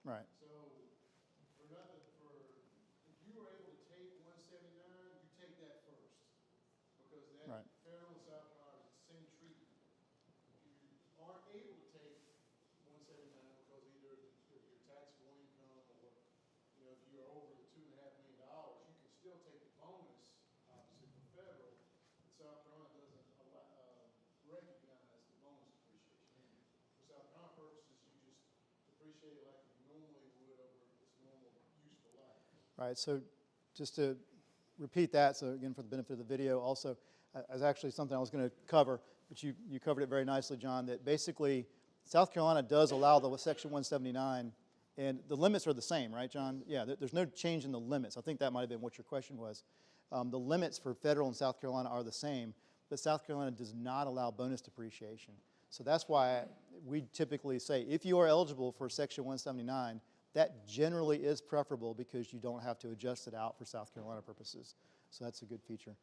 Right. So, for nothing, if you were able to take 179, you take that first. Because that Right. federal and South Carolina is the same treatment. If you aren't able to take 179 because either your taxable income or, if you're over the $2.5 million, you can still take the bonus, obviously for federal, but South Carolina doesn't recognize the bonus depreciation. For South Carolina purposes, you just depreciate it like you normally would over its normal useful life. Right. So just to repeat that, so again, for the benefit of the video, also, as actually something I was going to cover, but you covered it very nicely, John, that basically South Carolina does allow the Section 179, and the limits are the same, right, John? Yeah, there's no change in the limits. I think that might have been what your question was. The limits for federal and South Carolina are the same, but South Carolina does not allow bonus depreciation. So that's why we typically say, if you are eligible for Section 179, that generally is preferable because you don't have to adjust it out for South Carolina purposes. So that's a good feature.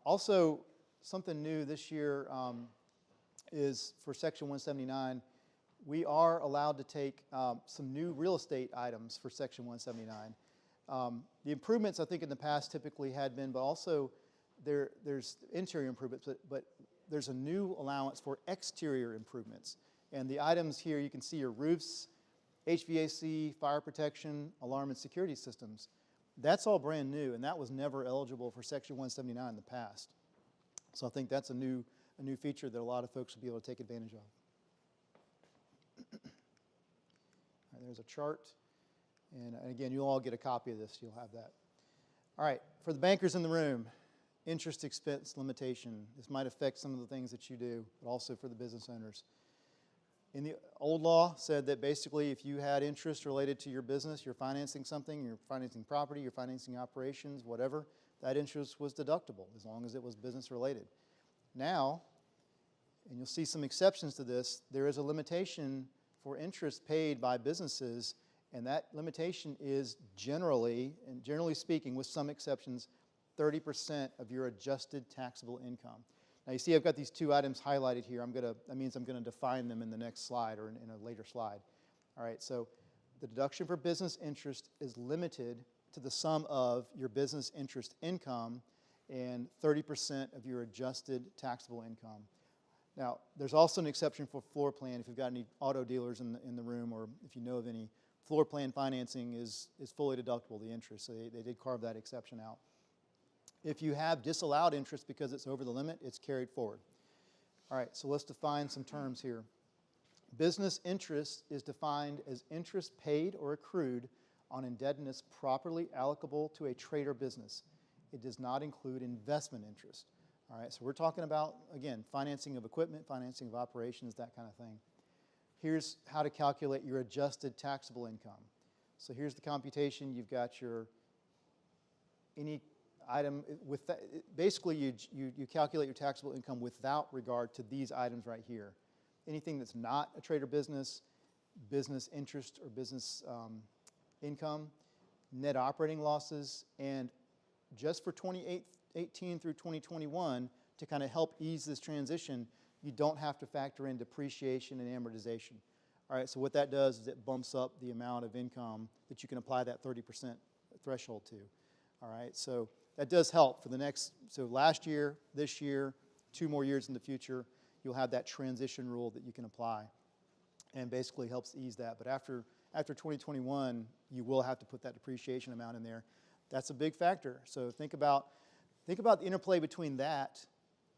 Also, something new this year is for Section 179, we are allowed to take some new real estate items for Section 179. The improvements, I think, in the past typically had been, but also there's interior improvements, but there's a new allowance for exterior improvements. And the items here, you can see your roofs, HVAC, fire protection, alarm and security systems. That's all brand new, and that was never eligible for Section 179 in the past. So I think that's a new feature that a lot of folks will be able to take advantage of. All right, there's a chart, and again, you'll all get a copy of this. You'll have that. All right, for the bankers in the room, interest expense limitation. This might affect some of the things that you do, but also for the business owners. In the old law said that basically if you had interest related to your business, you're financing something, you're financing property, you're financing operations, whatever, that interest was deductible as long as it was business related. Now, and you'll see some exceptions to this, there is a limitation for interest paid by businesses, and that limitation is generally speaking, with some exceptions, 30% of your adjusted taxable income. Now you see I've got these two items highlighted here. That means I'm going to define them in the next slide or in a later slide. All right, so the deduction for business interest is limited to the sum of your business interest income and 30% of your adjusted taxable income. Now, there's also an exception for floor plan. If you've got any auto dealers in the room, or if you know of any, floor plan financing is fully deductible, the interest. So they did carve that exception out. If you have disallowed interest because it's over the limit, it's carried forward. All right, so let's define some terms here. Business interest is defined as interest paid or accrued on indebtedness properly allocable to a trade or business. It does not include investment interest. All right, so we're talking about, again, financing of equipment, financing of operations, that kind of thing. Here's how to calculate your adjusted taxable income. So here's the computation. You've got your, any item, with that, basically you calculate your taxable income without regard to these items right here. Anything that's not a trade or business, business interest or business income, net operating losses, and just for 2018 through 2021, to kind of help ease this transition, you don't have to factor in depreciation and amortization. All right, so what that does is it bumps up the amount of income that you can apply that 30% threshold to. All right, so that does help for the next, so last year, this year, 2 more years in the future, you'll have that transition rule that you can apply, and basically helps ease that. But after 2021, you will have to put that depreciation amount in there. That's a big factor. So think about the interplay between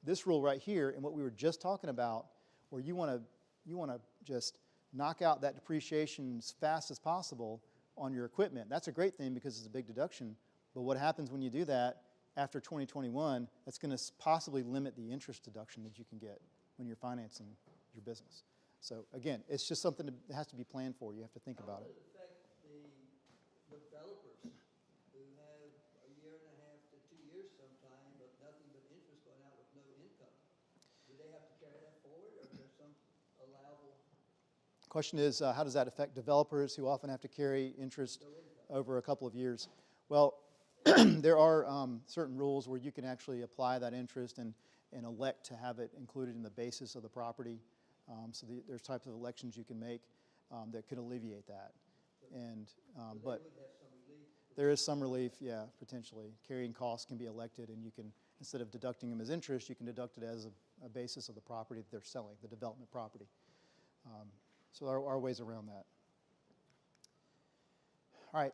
this rule right here, and what we were just talking about, where you want to just knock out that depreciation as fast as possible on your equipment. That's a great thing because it's a big deduction. But what happens when you do that after 2021? That's going to possibly limit the interest deduction that you can get when you're financing your business. So again, it's just something that has to be planned for. You have to think about it. How does it affect the developers who have a year and a half to 2 years sometime, but nothing but interest going out with no income? Do they have to carry that forward, or is there some allowable? Question is, how does that affect developers who often have to carry interest No income. over a couple of years? Well, there are certain rules where you can actually apply that interest and elect to have it included in the basis of the property. There's types of elections you can make that could alleviate that. And So but they would have some relief. there is some relief, yeah, potentially. Carrying costs can be elected, and you can, instead of deducting them as interest, you can deduct it as a basis of the property that they're selling, the development property. So there are ways around that. All right,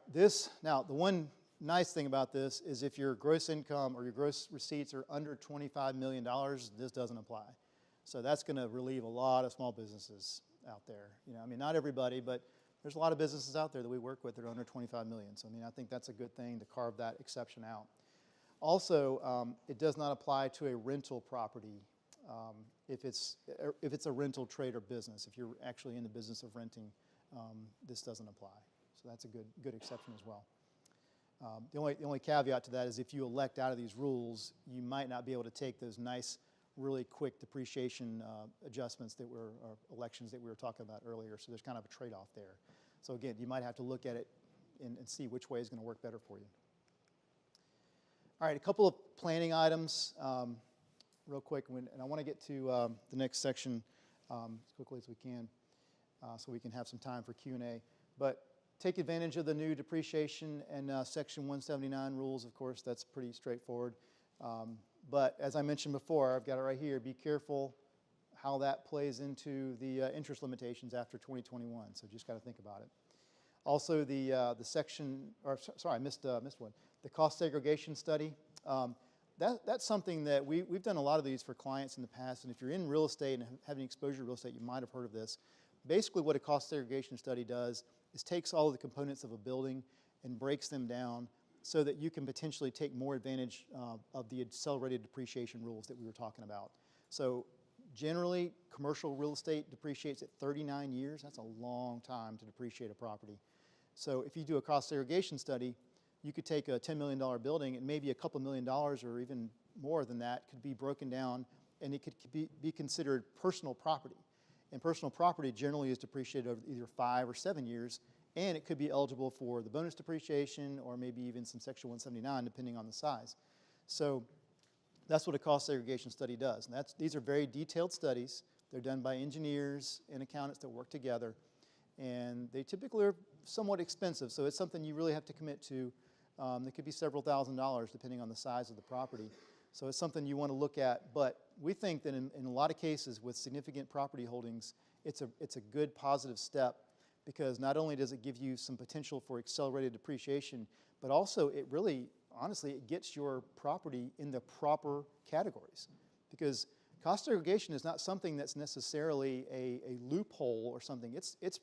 now the one nice thing about this is if your gross income or your gross receipts are under $25 million, this doesn't apply. So that's going to relieve a lot of small businesses out there. You know, I mean, not everybody, but there's a lot of businesses out there that we work with that are under 25 million. So I mean, I think that's a good thing to carve that exception out. Also, it does not apply to a rental property if it's a rental trade or business. If you're actually in the business of renting, this doesn't apply. So that's a good exception as well. The only caveat to that is if you elect out of these rules, you might not be able to take those nice, really quick depreciation adjustments that or elections that we were talking about earlier. So there's kind of a trade-off there. So again, you might have to look at it and see which way is going to work better for you. All right, a couple of planning items real quick, and I want to get to the next section as quickly as we can so we can have some time for Q&A. But take advantage of the new depreciation and Section 179 rules. Of course, that's pretty straightforward. But as I mentioned before, I've got it right here. Be careful how that plays into the interest limitations after 2021. So just got to think about it. Also, the section, or sorry, I missed one. The cost segregation study. That's something that we've done a lot of these for clients in the past. And if you're in real estate and having exposure to real estate, you might have heard of this. Basically, what a cost segregation study does is takes all of the components of a building and breaks them down so that you can potentially take more advantage of the accelerated depreciation rules that we were talking about. So generally, commercial real estate depreciates at 39 years. That's a long time to depreciate a property. So if you do a cost segregation study, you could take a $10 million building and maybe a couple $1 million or even more than that could be broken down, and it could be considered personal property. And personal property generally is depreciated over either 5 or 7 years, and it could be eligible for the bonus depreciation or maybe even some Section 179, depending on the size. So that's what a cost segregation study does. And these are very detailed studies. They're done by engineers and accountants that work together, and they typically are somewhat expensive, so it's something you really have to commit to. It could be several $1,000s depending on the size of the property. So it's something you want to look at, but we think that in a lot of cases with significant property holdings, it's a good positive step, because not only does it give you some potential for accelerated depreciation, but also it really, honestly, it gets your property in the proper categories. Because cost segregation is not something that's necessarily a loophole or something. It's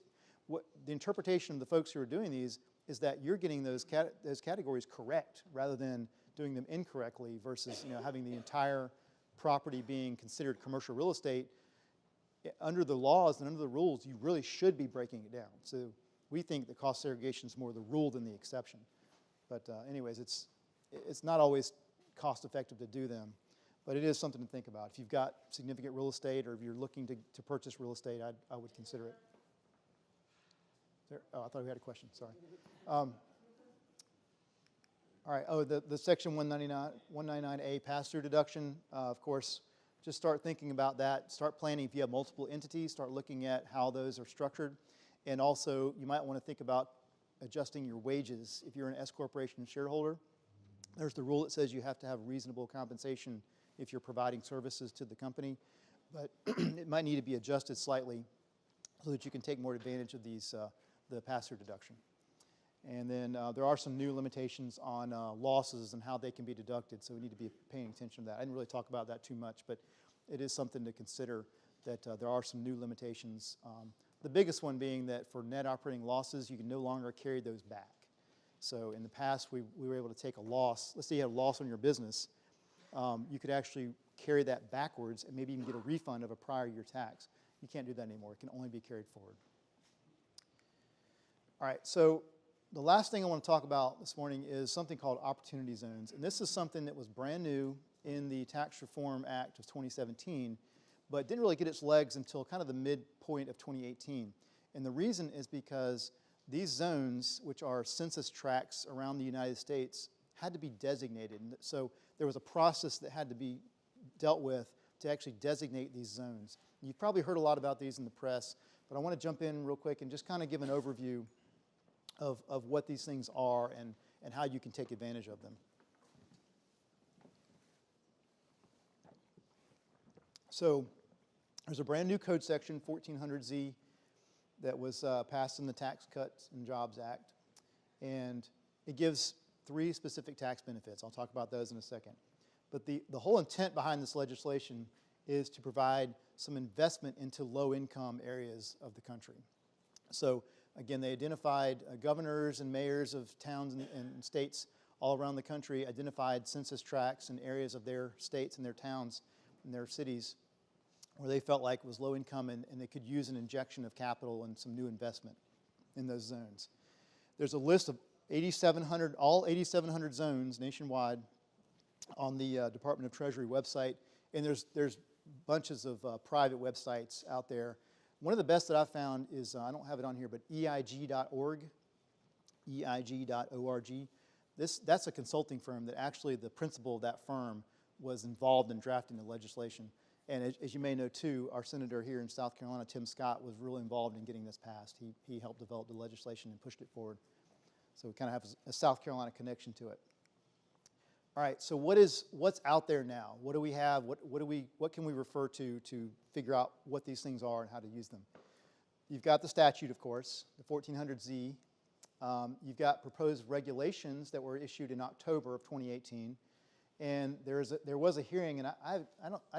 what the interpretation of the folks who are doing these is that you're getting those categories correct rather than doing them incorrectly versus having the entire property being considered commercial real estate, under the laws and under the rules, you really should be breaking it down. So we think that cost segregation is more the rule than the exception. But anyways, it's not always cost effective to do them, but it is something to think about. If you've got significant real estate or if you're looking to purchase real estate, I would consider it. Oh, I thought we had a question, sorry. All right, the section 199A pass-through deduction, of course, just start thinking about that. Start planning if you have multiple entities, start looking at how those are structured. And also, you might want to think about adjusting your wages. If you're an S corporation shareholder, there's the rule that says you have to have reasonable compensation if you're providing services to the company. But it might need to be adjusted slightly so that you can take more advantage of these, the pass-through deduction. And then there are some new limitations on losses and how they can be deducted, so we need to be paying attention to that. I didn't really talk about that too much, but it is something to consider that there are some new limitations. The biggest one being that for net operating losses, you can no longer carry those back. So in the past, we were able to take a loss. Let's say you had a loss on your business. You could actually carry that backwards and maybe even get a refund of a prior year tax. You can't do that anymore. It can only be carried forward. All right, so the last thing I want to talk about this morning is something called opportunity zones. And this is something that was brand new in the Tax Reform Act of 2017, but didn't really get its legs until kind of the midpoint of 2018. And the reason is because these zones, which are census tracts around the United States, had to be designated. And so there was a process that had to be dealt with to actually designate these zones. You've probably heard a lot about these in the press, but I want to jump in real quick and just kind of give an overview of what these things are and how you can take advantage of them. So there's a brand new code section, 1400Z, that was passed in the Tax Cuts and Jobs Act. And it gives 3 specific tax benefits. I'll talk about those in a second. But the whole intent behind this legislation is to provide some investment into low-income areas of the country. So again, they identified governors and mayors of towns and states all around the country, identified census tracts and areas of their states and their towns and their cities where they felt like it was low income and they could use an injection of capital and some new investment in those zones. There's a list of 8,700, all 8,700 zones nationwide on the Department of Treasury website, and there's bunches of private websites out there. One of the best that I've found is, I don't have it on here, but EIG.org, EIG.org. That's a consulting firm that actually the principal of that firm was involved in drafting the legislation. And as you may know too, our senator here in South Carolina, Tim Scott, was really involved in getting this passed. He helped develop the legislation and pushed it forward. So we kind of have a South Carolina connection to it. All right, so what's out there now? What do we have? What can we refer to figure out what these things are and how to use them? You've got the statute, of course, the 1400Z. You've got proposed regulations that were issued in October of 2018, and there was a hearing, and I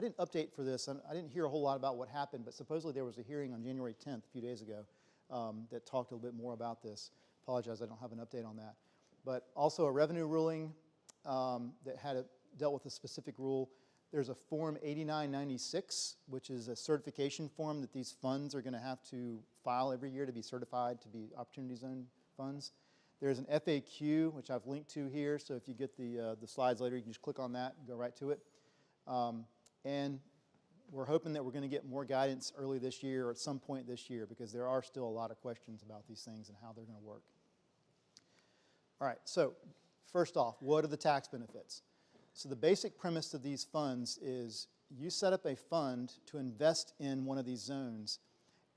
didn't update for this. I didn't hear a whole lot about what happened, but supposedly there was a hearing on January 10th, a few days ago, that talked a little bit more about this. Apologize, I don't have an update on that. But also a revenue ruling that dealt with a specific rule. There's a Form 8996, which is a certification form that these funds are going to have to file every year to be certified to be Opportunity Zone funds. There's an FAQ, which I've linked to here, so if you get the slides later, you can just click on that and go right to it. And we're hoping that we're going to get more guidance early this year or at some point this year, because there are still a lot of questions about these things and how they're going to work. All right, so first off, what are the tax benefits? So the basic premise of these funds is you set up a fund to invest in one of these zones,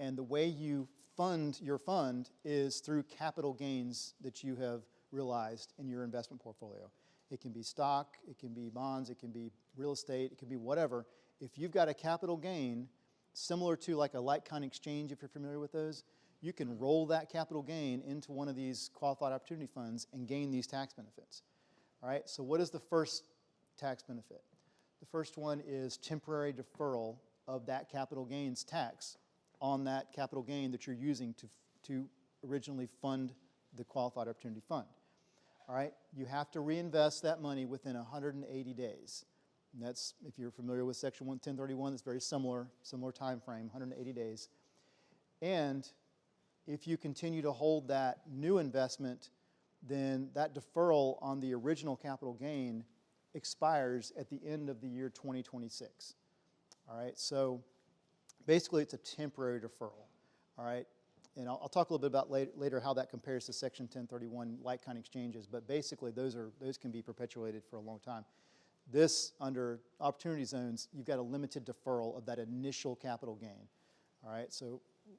and the way you fund your fund is through capital gains that you have realized in your investment portfolio. It can be stock, it can be bonds, it can be real estate, it can be whatever. If you've got a capital gain, similar to like a like-kind exchange, if you're familiar with those, you can roll that capital gain into one of these qualified opportunity funds and gain these tax benefits. All right, so what is the first tax benefit? The first one is temporary deferral of that capital gains tax on that capital gain that you're using to originally fund the qualified opportunity fund. All right, you have to reinvest that money within 180 days. And that's, if you're familiar with Section 1031, it's very similar time frame, 180 days. And if you continue to hold that new investment, then that deferral on the original capital gain expires at the end of the year 2026. All right, so basically it's a temporary deferral. All right, and I'll talk a little bit about later how that compares to Section 1031 like-kind exchanges, but basically those can be perpetuated for a long time. This, under opportunity zones, you've got a limited deferral of that initial capital gain. All right,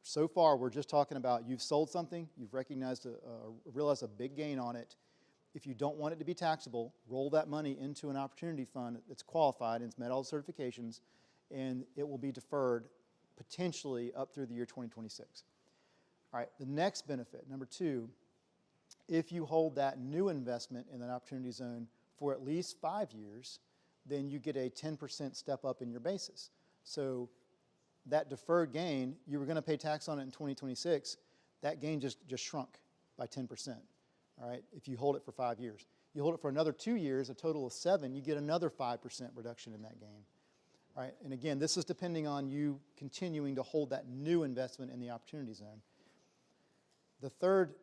so far we're just talking about you've sold something, you've recognized, realized a big gain on it. If you don't want it to be taxable, roll that money into an opportunity fund that's qualified and it's met all the certifications, and it will be deferred potentially up through the year 2026. All right, the next benefit, number 2, if you hold that new investment in that opportunity zone for at least 5 years, then you get a 10% step up in your basis. So that deferred gain, you were going to pay tax on it in 2026, that gain just shrunk by 10%. All right, if you hold it for 5 years. You hold it for another 2 years, a total of 7, you get another 5% reduction in that gain. All right, and again, this is depending on you continuing to hold that new investment in the opportunity zone. The third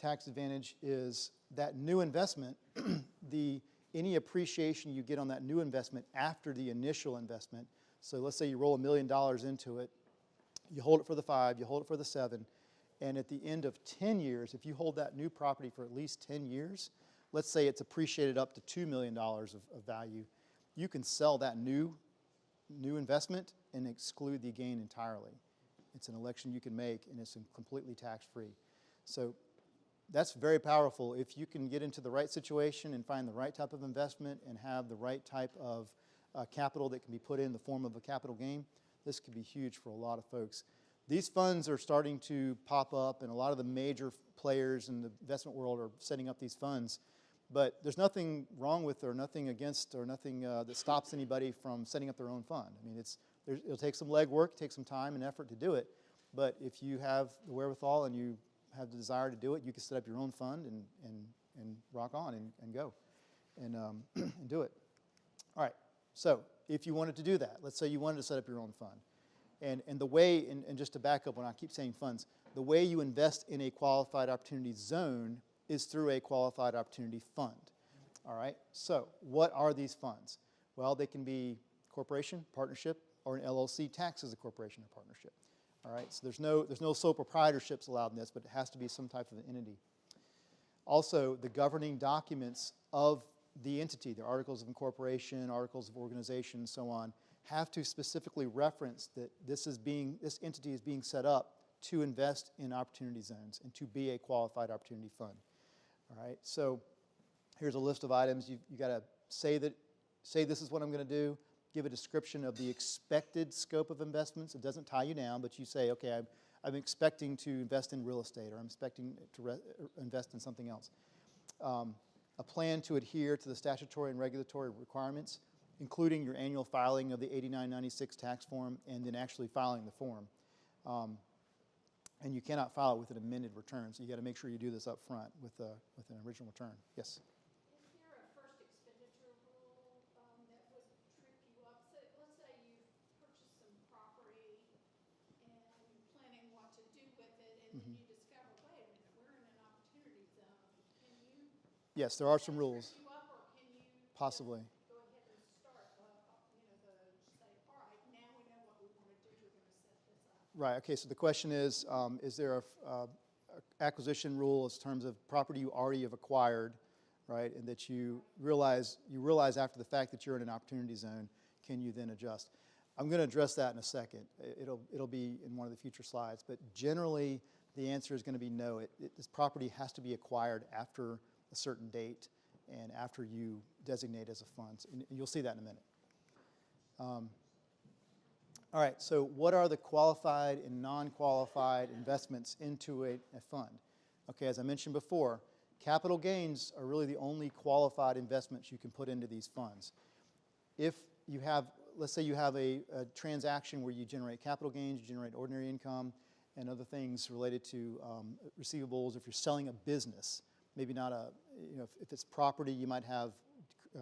tax advantage is that new investment, any appreciation you get on that new investment after the initial investment. So let's say you roll $1 million into it, you hold it for the 5, you hold it for the 7, and at the end of 10 years, if you hold that new property for at least 10 years, let's say it's appreciated up to $2 million of value, you can sell that new investment and exclude the gain entirely. It's an election you can make, and it's completely tax-free. So that's very powerful. If you can get into the right situation and find the right type of investment and have the right type of capital that can be put in the form of a capital gain, this could be huge for a lot of folks. These funds are starting to pop up, and a lot of the major players in the investment world are setting up these funds. But there's nothing wrong with or nothing against or nothing that stops anybody from setting up their own fund. I mean, it'll take some legwork, take some time and effort to do it. But if you have the wherewithal and you have the desire to do it, you can set up your own fund and rock on and go and do it. All right, so if you wanted to do that, let's say you wanted to set up your own fund. And the way, and just to back up when I keep saying funds, the way you invest in a qualified opportunity zone is through a qualified opportunity fund. All right, so what are these funds? Well, they can be corporation, partnership, or an LLC taxed as a corporation or partnership. All right, so there's no sole proprietorships allowed in this, but it has to be some type of an entity. Also, the governing documents of the entity, the articles of incorporation, articles of organization, and so on, have to specifically reference that this entity is being set up to invest in opportunity zones and to be a qualified opportunity fund. All right, so here's a list of items. You got to say this is what I'm going to do. Give a description of the expected scope of investments. It doesn't tie you down, but you say, okay, I'm expecting to invest in real estate, or I'm expecting to invest in something else. A plan to adhere to the statutory and regulatory requirements, including your annual filing of the 8996 tax form and then actually filing the form. And you cannot file it with an amended return, so you got to make sure you do this up front with an original return. Yes? Is there a first expenditure rule that would trip you up? So let's say you purchase some property and you're planning what to do with it, and then you discover, wait a minute, we're in an opportunity zone. Can you Yes, there are some rules, trip you up, or can you possibly. go ahead and start, say, all right, now we know what we want to do, we're going to set this up? Right, okay, so the question is there a acquisition rule in terms of property you already have acquired, right, and that you realize after the fact that you're in an opportunity zone, can you then adjust? I'm going to address that in a second. It'll be in one of the future slides, but generally the answer is going to be no. This property has to be acquired after a certain date and after you designate as a fund, and you'll see that in a minute. All right, so what are the qualified and non-qualified investments into a fund? Okay, as I mentioned before, capital gains are really the only qualified investments you can put into these funds. If you have, let's say you have a transaction where you generate capital gains, you generate ordinary income, and other things related to receivables. If you're selling a business, maybe not if it's property, you might have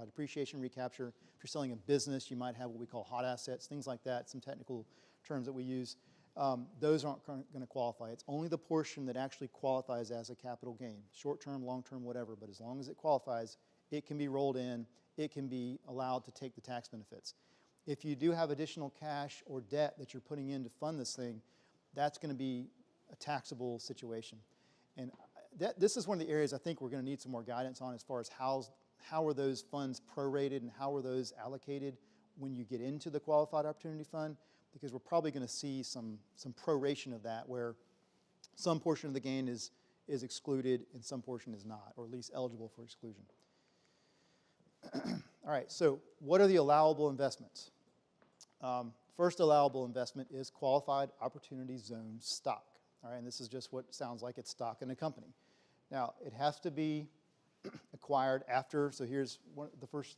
depreciation recapture. If you're selling a business, you might have what we call hot assets, things like that, some technical terms that we use. Those aren't going to qualify. It's only the portion that actually qualifies as a capital gain, short-term, long-term, whatever, but as long as it qualifies, it can be rolled in, it can be allowed to take the tax benefits. If you do have additional cash or debt that you're putting in to fund this thing, that's going to be a taxable situation. And this is one of the areas I think we're going to need some more guidance on as far as how are those funds prorated and how are those allocated when you get into the Qualified Opportunity Fund, because we're probably going to see some proration of that where some portion of the gain is excluded and some portion is not, or at least eligible for exclusion. All right, so what are the allowable investments? First allowable investment is Qualified Opportunity Zone stock. All right, and this is just what sounds like it's stock in a company. Now, it has to be acquired after, so here's the first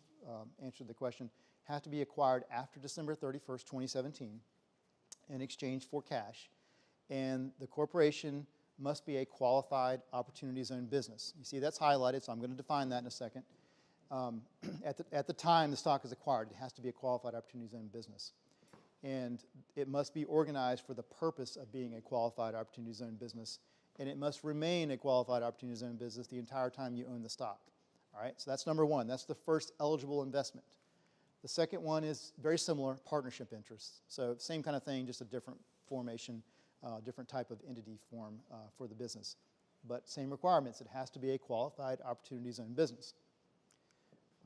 answer to the question, have to be acquired after December 31st, 2017 in exchange for cash. And the corporation must be a Qualified Opportunity Zone business. You see that's highlighted, so I'm going to define that in a second. At the time the stock is acquired, it has to be a Qualified Opportunity Zone business. And it must be organized for the purpose of being a Qualified Opportunity Zone business, and it must remain a Qualified Opportunity Zone business the entire time you own the stock. All right, so that's number one. That's the first eligible investment. The second one is very similar, partnership interests. So same kind of thing, just a different formation, different type of entity form for the business. But same requirements. It has to be a Qualified Opportunity Zone business.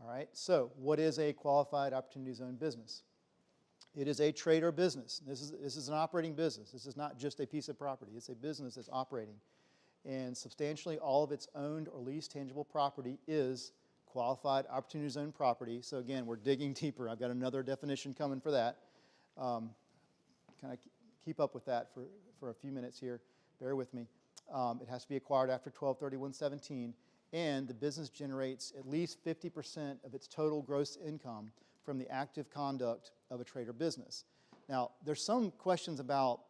All right, so what is a Qualified Opportunity Zone business? It is a trade or business. This is an operating business. This is not just a piece of property. It's a business that's operating. And substantially all of its owned or leased tangible property is Qualified Opportunity Zone property. So again, we're digging deeper. I've got another definition coming for that. Kind of keep up with that for a few minutes here. Bear with me. It has to be acquired after 12/31/17, and the business generates at least 50% of its total gross income from the active conduct of a trade or business. Now, there's some questions about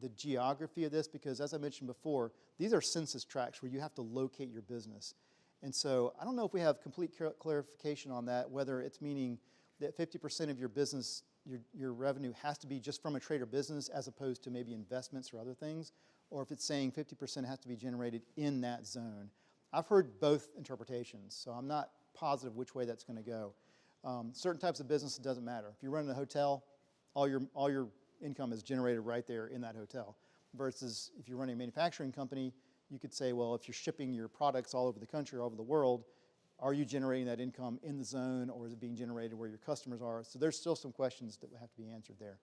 the geography of this because, as I mentioned before, these are census tracts where you have to locate your business. And so I don't know if we have complete clarification on that, whether it's meaning that 50% of your business, your revenue has to be just from a trade or business as opposed to maybe investments or other things, or if it's saying 50% has to be generated in that zone. I've heard both interpretations, so I'm not positive which way that's going to go. Certain types of business, it doesn't matter. If you're running a hotel, all your income is generated right there in that hotel. Versus if you're running a manufacturing company, you could say, well, if you're shipping your products all over the country, all over the world, are you generating that income in the zone, or is it being generated where your customers are? So there's still some questions that have to be answered there.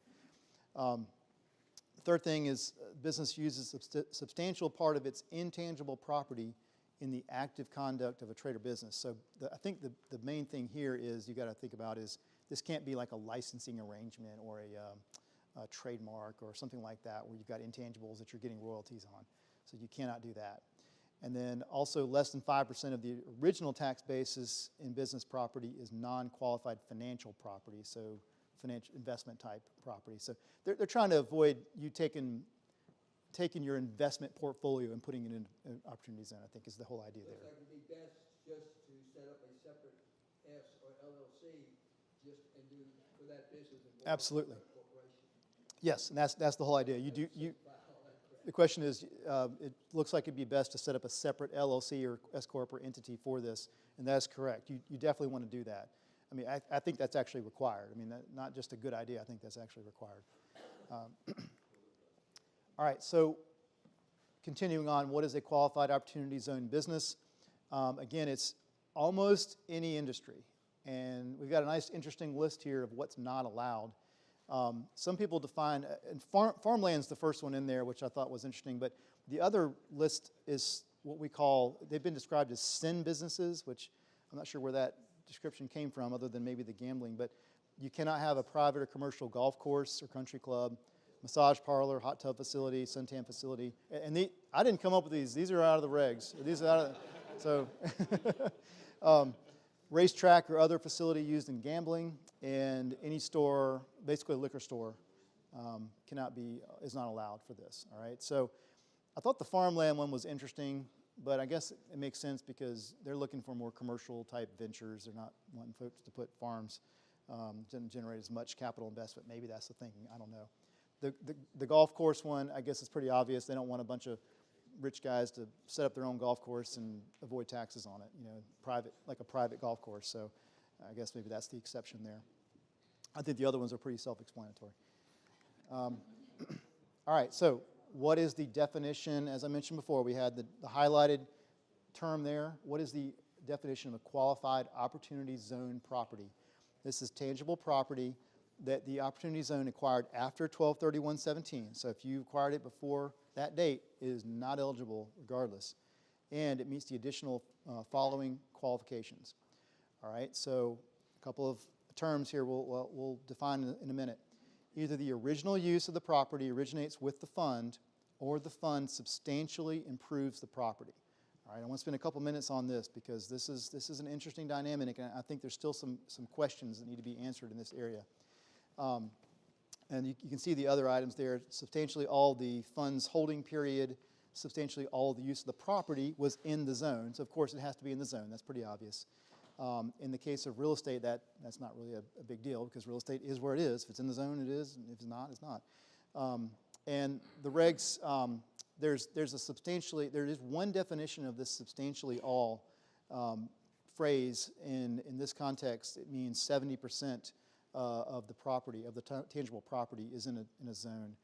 The third thing is business uses a substantial part of its intangible property in the active conduct of a trade or business. So I think the main thing here is you got to think about is this can't be like a licensing arrangement or a trademark or something like that where you've got intangibles that you're getting royalties on. So you cannot do that. And then also less than 5% of the original tax basis in business property is non-qualified financial property, so financial investment type property. So they're trying to avoid you taking your investment portfolio and putting it in an opportunity zone, I think is the whole idea there. Looks like it'd be best just to set up a separate S or LLC just and do for that business. And Absolutely. corporation. Yes, and that's the whole idea. The question is, it looks like it'd be best to set up a separate LLC or S corp or entity for this, and that's correct. You definitely want to do that. I mean, I think that's actually required. I mean, not just a good idea. I think that's actually required. All right, so continuing on, what is a Qualified Opportunity Zone business? Again, it's almost any industry, and we've got a nice, interesting list here of what's not allowed. Some people define, and farmland's the first one in there, which I thought was interesting, but the other list is what we call, they've been described as sin businesses, which I'm not sure where that description came from other than maybe the gambling, but you cannot have a private or commercial golf course or country club, massage parlor, hot tub facility, suntan facility. And I didn't come up with these. These are out of the regs. These are out of, so racetrack or other facility used in gambling, and any store, basically a liquor store, is not allowed for this. All right. So I thought the farmland one was interesting. but I guess it makes sense because they're looking for more commercial type ventures. They're not wanting folks to put farms, didn't generate as much capital investment. Maybe that's the thinking, I don't know. The golf course one, I guess it's pretty obvious. They don't want a bunch of rich guys to set up their own golf course and avoid taxes on it, like a private golf course. So I guess maybe that's the exception there. I think the other ones are pretty self-explanatory. All right, so what is the definition? As I mentioned before, we had the highlighted term there. What is the definition of a qualified opportunity zone property? This is tangible property that the opportunity zone acquired after 12/31/17. So if you acquired it before that date, it is not eligible regardless. And it meets the additional following qualifications. All right, so a couple of terms here we'll define in a minute. Either the original use of the property originates with the fund, or the fund substantially improves the property. All right, I want to spend a couple minutes on this because this is an interesting dynamic, and I think there's still some questions that need to be answered in this area. And you can see the other items there. Substantially all the fund's holding period, substantially all the use of the property was in the zone. So of course it has to be in the zone. That's pretty obvious. In the case of real estate, that's not really a big deal because real estate is where it is. If it's in the zone, it is. And if it's not, it's not. And the regs, there is one definition of this substantially all phrase in this context. It means 70% of the property, of the tangible property, is in a zone.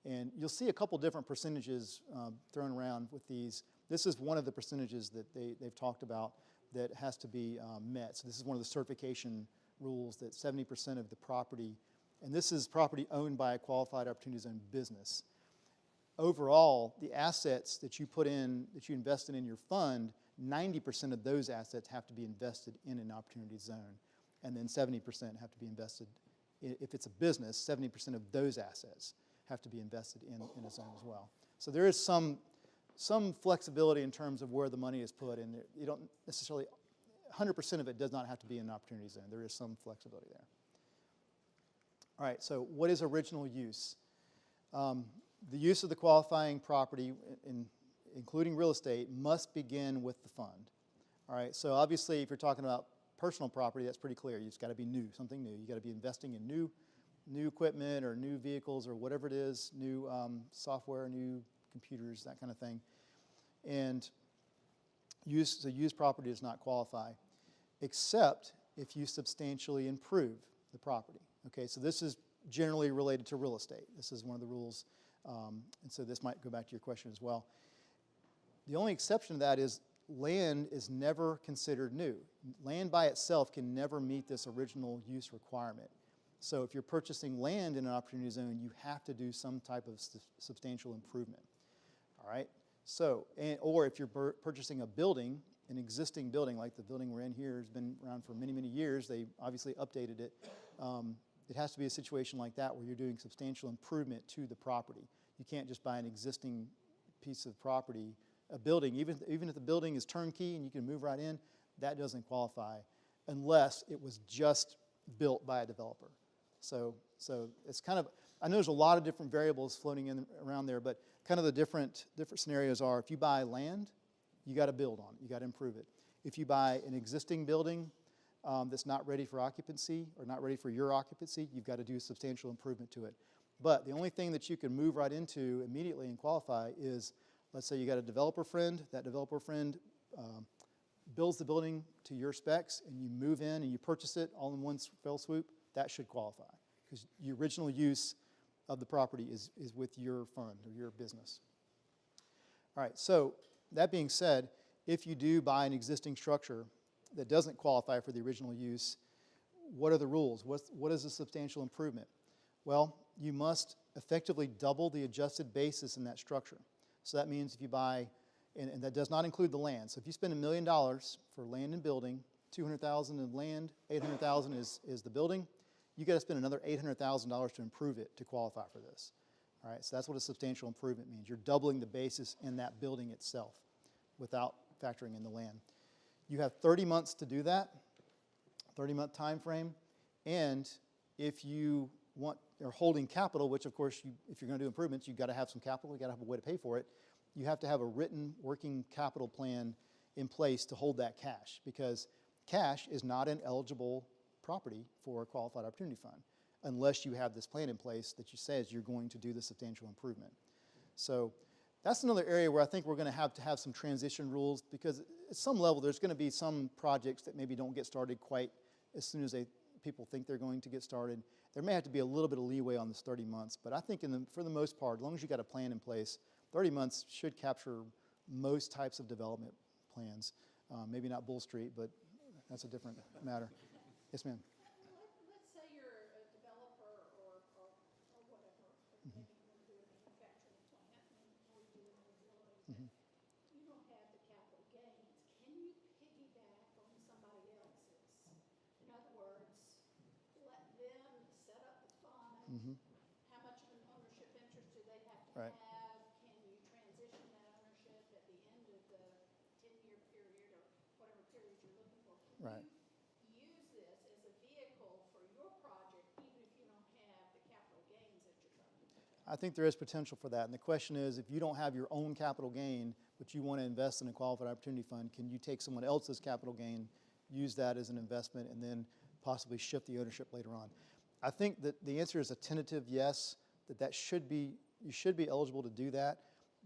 And you'll see a couple different percentages thrown around with these. This is one of the percentages that they've talked about that has to be met. So this is one of the certification rules, that 70% of the property, and this is property owned by a qualified opportunity zone business. Overall, the assets that you put in, that you invested in your fund, 90% of those assets have to be invested in an opportunity zone. And then 70% have to be invested, if it's a business, 70% of those assets have to be invested in a zone as well. So there is some flexibility in terms of where the money is put, and you don't necessarily, 100% of it does not have to be in an opportunity zone. There is some flexibility there. All right, so what is original use? The use of the qualifying property, including real estate, must begin with the fund. All right, so obviously if you're talking about personal property, that's pretty clear. It's got to be new, something new. You've got to be investing in new equipment or new vehicles or whatever it is, new software, new computers, that kind of thing. And used property does not qualify, except if you substantially improve the property. Okay, so this is generally related to real estate. This is one of the rules, and so this might go back to your question as well. The only exception to that is land is never considered new. Land by itself can never meet this original use requirement. So if you're purchasing land in an opportunity zone, you have to do some type of substantial improvement. All right? So, or if you're purchasing a building, an existing building, like the building we're in here has been around for many, many years. They obviously updated it. It has to be a situation like that where you're doing substantial improvement to the property. You can't just buy an existing piece of property, a building, even if the building is turnkey and you can move right in, that doesn't qualify unless it was just built by a developer. So it's kind of, I know there's a lot of different variables floating around there, but kind of the different scenarios are, if you buy land, you got to build on it, you got to improve it. If you buy an existing building that's not ready for occupancy or not ready for your occupancy, you've got to do substantial improvement to it. But the only thing that you can move right into immediately and qualify is, let's say you got a developer friend, that developer friend builds the building to your specs, and you move in and you purchase it all in one fell swoop, that should qualify, because the original use of the property is with your fund or your business. All right, so that being said, if you do buy an existing structure that doesn't qualify for the original use, what are the rules? What is a substantial improvement? Well, you must effectively double the adjusted basis in that structure. So that means if you buy, and that does not include the land. So if you spend $1 million for land and building, $200,000 in land, $800,000 is the building, you got to spend another $800,000 to improve it to qualify for this. All right, so that's what a substantial improvement means. You're doubling the basis in that building itself without factoring in the land. You have 30 months to do that, 30-month time frame, and if you are holding capital, which of course, if you're going to do improvements, you've got to have some capital, you've got to have a way to pay for it. you have to have a written working capital plan in place to hold that cash, because cash is not an eligible property for a qualified opportunity fund unless you have this plan in place that you says you're going to do the substantial improvement. So that's another area where I think we're going to have some transition rules, because at some level there's going to be some projects that maybe don't get started quite as soon as people think they're going to get started. There may have to be a little bit of leeway on this 30 months, but I think for the most part, as long as you got a plan in place, 30 months should capture most types of development plans. Maybe not Bull Street, but that's a different matter. Yes, ma'am. Let's say you're a developer or whatever, maybe you want to do a manufacturing plant or you do a new building. You don't have the capital gains. Can you piggyback on somebody else's? In other words, let them set up the fund. How much of an ownership interest do they have to Right. have? Can you transition that ownership at the end of the 10-year period or whatever period you're looking for? Can Right. you use this as a vehicle for your project, even if you don't have the capital gains that you're trying to do? I think there is potential for that. And the question is, if you don't have your own capital gain, but you want to invest in a qualified opportunity fund, can you take someone else's capital gain, use that as an investment, and then possibly shift the ownership later on? I think that the answer is a tentative yes, you should be eligible to do that,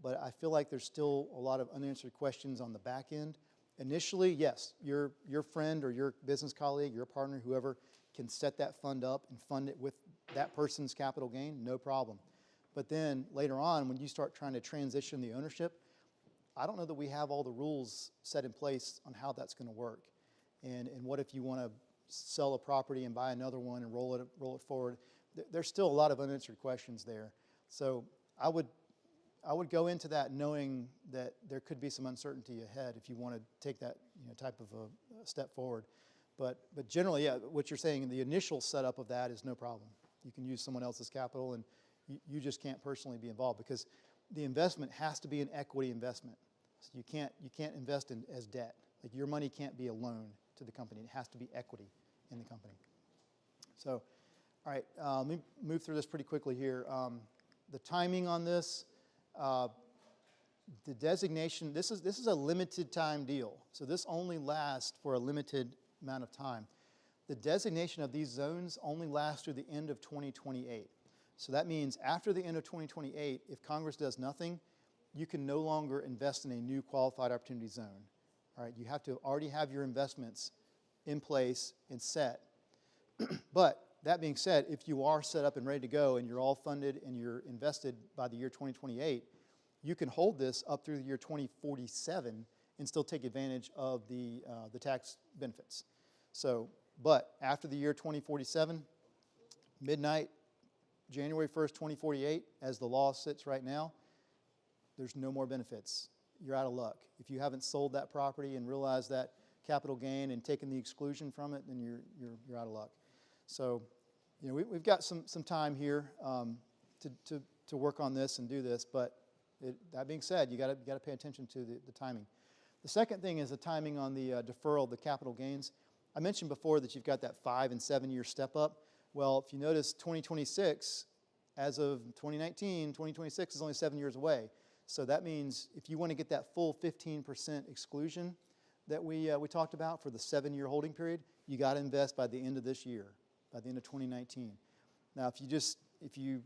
but I feel like there's still a lot of unanswered questions on the back end. Initially, yes, your friend or your business colleague, your partner, whoever, can set that fund up and fund it with that person's capital gain, no problem. But then later on, when you start trying to transition the ownership, I don't know that we have all the rules set in place on how that's going to work. And what if you want to sell a property and buy another one and roll it forward? There's still a lot of unanswered questions there. So I would go into that knowing that there could be some uncertainty ahead if you want to take that type of a step forward. But generally, yeah, what you're saying, the initial setup of that is no problem. You can use someone else's capital, and you just can't personally be involved, because the investment has to be an equity investment. So you can't invest as debt. Like, your money can't be a loan to the company. It has to be equity in the company. So, all right, let me move through this pretty quickly here. The timing on this, the designation, this is a limited time deal. So this only lasts for a limited amount of time. The designation of these zones only lasts through the end of 2028. So that means after the end of 2028, if Congress does nothing, you can no longer invest in a new qualified opportunity zone. All right, you have to already have your investments in place and set. But that being said, if you are set up and ready to go and you're all funded and you're invested by the year 2028, you can hold this up through the year 2047 and still take advantage of the tax benefits. So, but after the year 2047, midnight, January 1st, 2048, as the law sits right now, there's no more benefits. You're out of luck. If you haven't sold that property and realized that capital gain and taken the exclusion from it, then you're out of luck. So, we've got some time here to work on this and do this. But that being said, you got to pay attention to the timing. The second thing is the timing on the deferral of the capital gains. I mentioned before that you've got that 5 and 7 year step up. Well, if you notice, 2026, as of 2019, 2026 is only 7 years away. So that means if you want to get that full 15% exclusion that we talked about for the 7-year holding period, you got to invest by the end of this year, by the end of 2019. Now, if you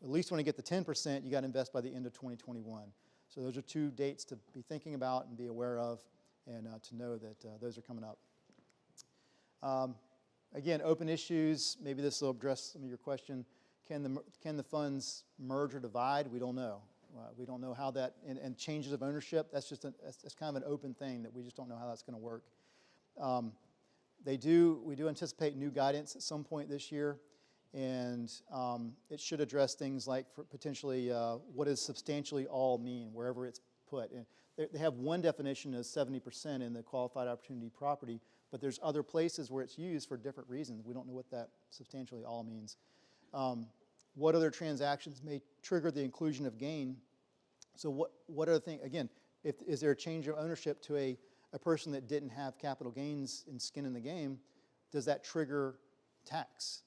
at least want to get the 10%, you got to invest by the end of 2021. So those are 2 dates to be thinking about and be aware of, and to know that those are coming up. Again, open issues. Maybe this will address some of your question. Can the funds merge or divide? We don't know. We don't know how that, and changes of ownership, that's kind of an open thing that we just don't know how that's going to work. We do anticipate new guidance at some point this year, and it should address things like potentially what does substantially all mean, wherever it's put. And they have one definition as 70% in the qualified opportunity property, but there's other places where it's used for different reasons. We don't know what that substantially all means. What other transactions may trigger the inclusion of gain? So what other things, again, is there a change of ownership to a person that didn't have capital gains and skin in the game? Does that trigger tax?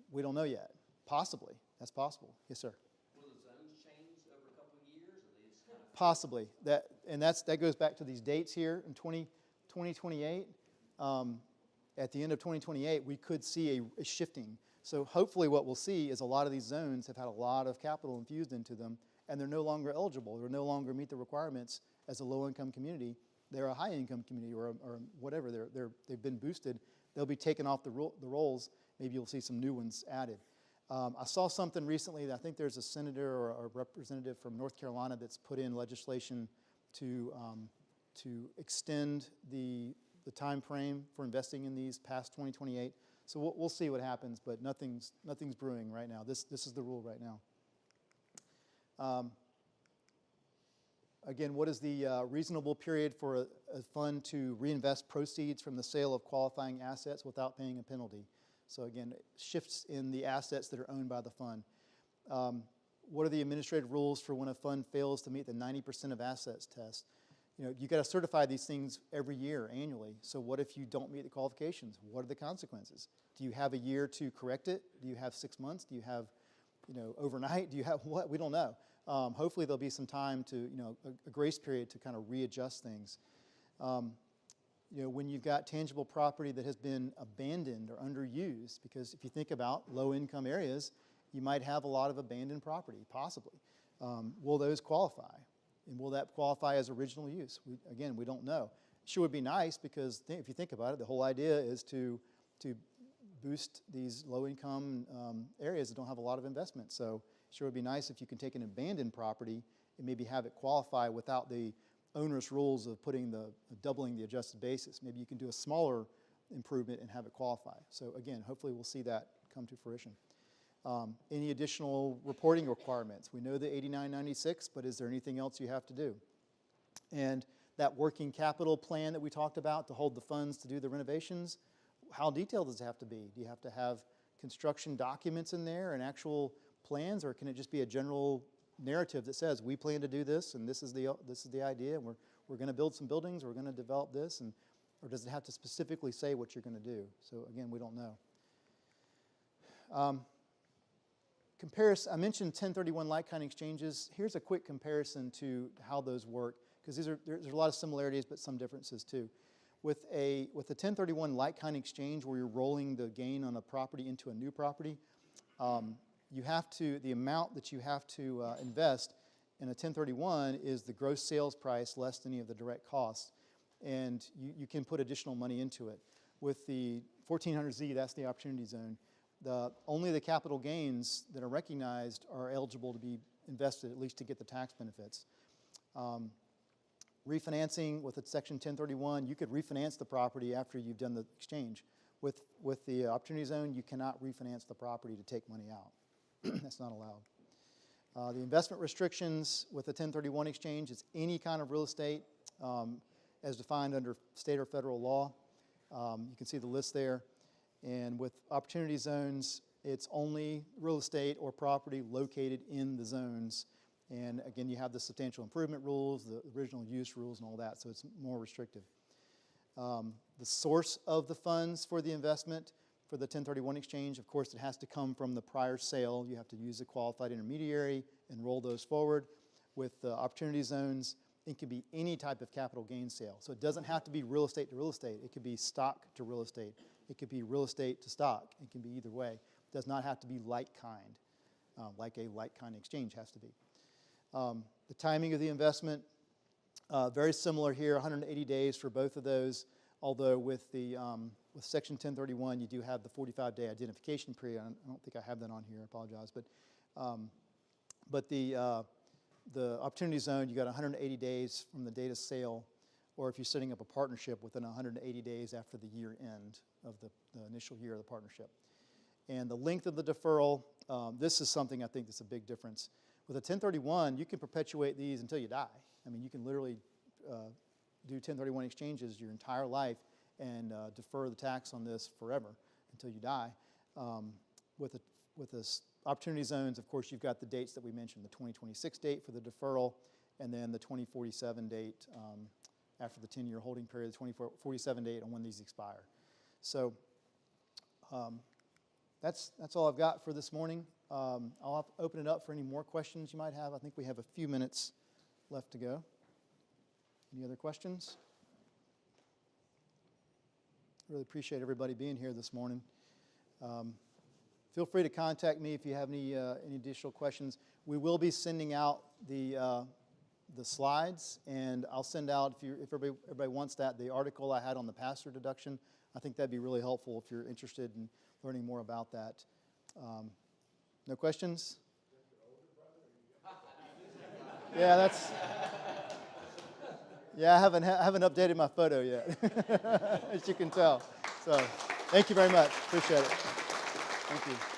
We don't know yet. Possibly. That's possible. Yes, sir. Will the zones change over a couple of years, or they just kind of Possibly. That goes back to these dates here in 2028. At the end of 2028, we could see a shifting. So hopefully what we'll see is a lot of these zones have had a lot of capital infused into them, and they're no longer eligible. They're no longer meet the requirements as a low-income community. They're a high-income community or whatever. They've been boosted. They'll be taken off the rolls. Maybe you'll see some new ones added. I saw something recently. I think there's a senator or a representative from North Carolina that's put in legislation to extend the time frame for investing in these past 2028. So we'll see what happens, but nothing's brewing right now. This is the rule right now. Again, what is the reasonable period for a fund to reinvest proceeds from the sale of qualifying assets without paying a penalty? So again, shifts in the assets that are owned by the fund. What are the administrative rules for when a fund fails to meet the 90% of assets test? You got to certify these things every year, annually. So what if you don't meet the qualifications? What are the consequences? Do you have a year to correct it? Do you have 6 months? Do you have, overnight? Do you have what? We don't know. Hopefully there'll be some time to, a grace period to kind of readjust things. When you've got tangible property that has been abandoned or underused, because if you think about low-income areas, you might have a lot of abandoned property, possibly. Will those qualify? And will that qualify as original use? We don't know. Sure would be nice because if you think about it, the whole idea is to boost these low-income areas that don't have a lot of investment. So sure would be nice if you can take an abandoned property and maybe have it qualify without the onerous rules of doubling the adjusted basis. Maybe you can do a smaller improvement and have it qualify. So again, hopefully we'll see that come to fruition. Any additional reporting requirements? We know the 8996, but is there anything else you have to do? And that working capital plan that we talked about to hold the funds to do the renovations, how detailed does it have to be? Do you have to have construction documents in there and actual plans, or can it just be a general narrative that says we plan to do this and this is the idea and we're going to build some buildings, we're going to develop this, or does it have to specifically say what you're going to do? So again, we don't know. I mentioned 1031 like-kind exchanges. Here's a quick comparison to how those work, because there's a lot of similarities but some differences too. With a 1031 like-kind exchange where you're rolling the gain on a property into a new property, the amount that you have to invest in a 1031 is the gross sales price less any of the direct costs, and you can put additional money into it. With the 1400Z, that's the opportunity zone. Only the capital gains that are recognized are eligible to be invested, at least to get the tax benefits. Refinancing with a Section 1031, you could refinance the property after you've done the exchange. With the opportunity zone, you cannot refinance the property to take money out. That's not allowed. The investment restrictions with the 1031 exchange is any kind of real estate as defined under state or federal law. You can see the list there. And with opportunity zones, it's only real estate or property located in the zones. And again, you have the substantial improvement rules, the original use rules, and all that, so it's more restrictive. The source of the funds for the investment for the 1031 exchange, of course, it has to come from the prior sale. You have to use a qualified intermediary and roll those forward. With the opportunity zones, it can be any type of capital gain sale. So it doesn't have to be real estate to real estate. It could be stock to real estate. It could be real estate to stock. It can be either way. It does not have to be like-kind, like a like-kind exchange has to be. The timing of the investment, very similar here, 180 days for both of those, although with Section 1031, you do have the 45-day identification period. I don't think I have that on here, I apologize. But the opportunity zone, you got 180 days from the date of sale, or if you're setting up a partnership within 180 days after the year end of the initial year of the partnership. And the length of the deferral, this is something I think that's a big difference. With a 1031, you can perpetuate these until you die. I mean, you can literally do 1031 exchanges your entire life and defer the tax on this forever until you die. With the opportunity zones, of course, you've got the dates that we mentioned, the 2026 date for the deferral, and then the 2047 date after the 10-year holding period, the 2047 date on when these expire. So that's all I've got for this morning. I'll open it up for any more questions you might have. I think we have a few minutes left to go. Any other questions? Really appreciate everybody being here this morning. Feel free to contact me if you have any additional questions. We will be sending out the slides, and I'll send out, if everybody wants that, the article I had on the pastor deduction. I think that'd be really helpful if you're interested in learning more about that. No questions? Yeah, I haven't updated my photo yet, as you can tell. So, thank you very much. Appreciate it. Thank you.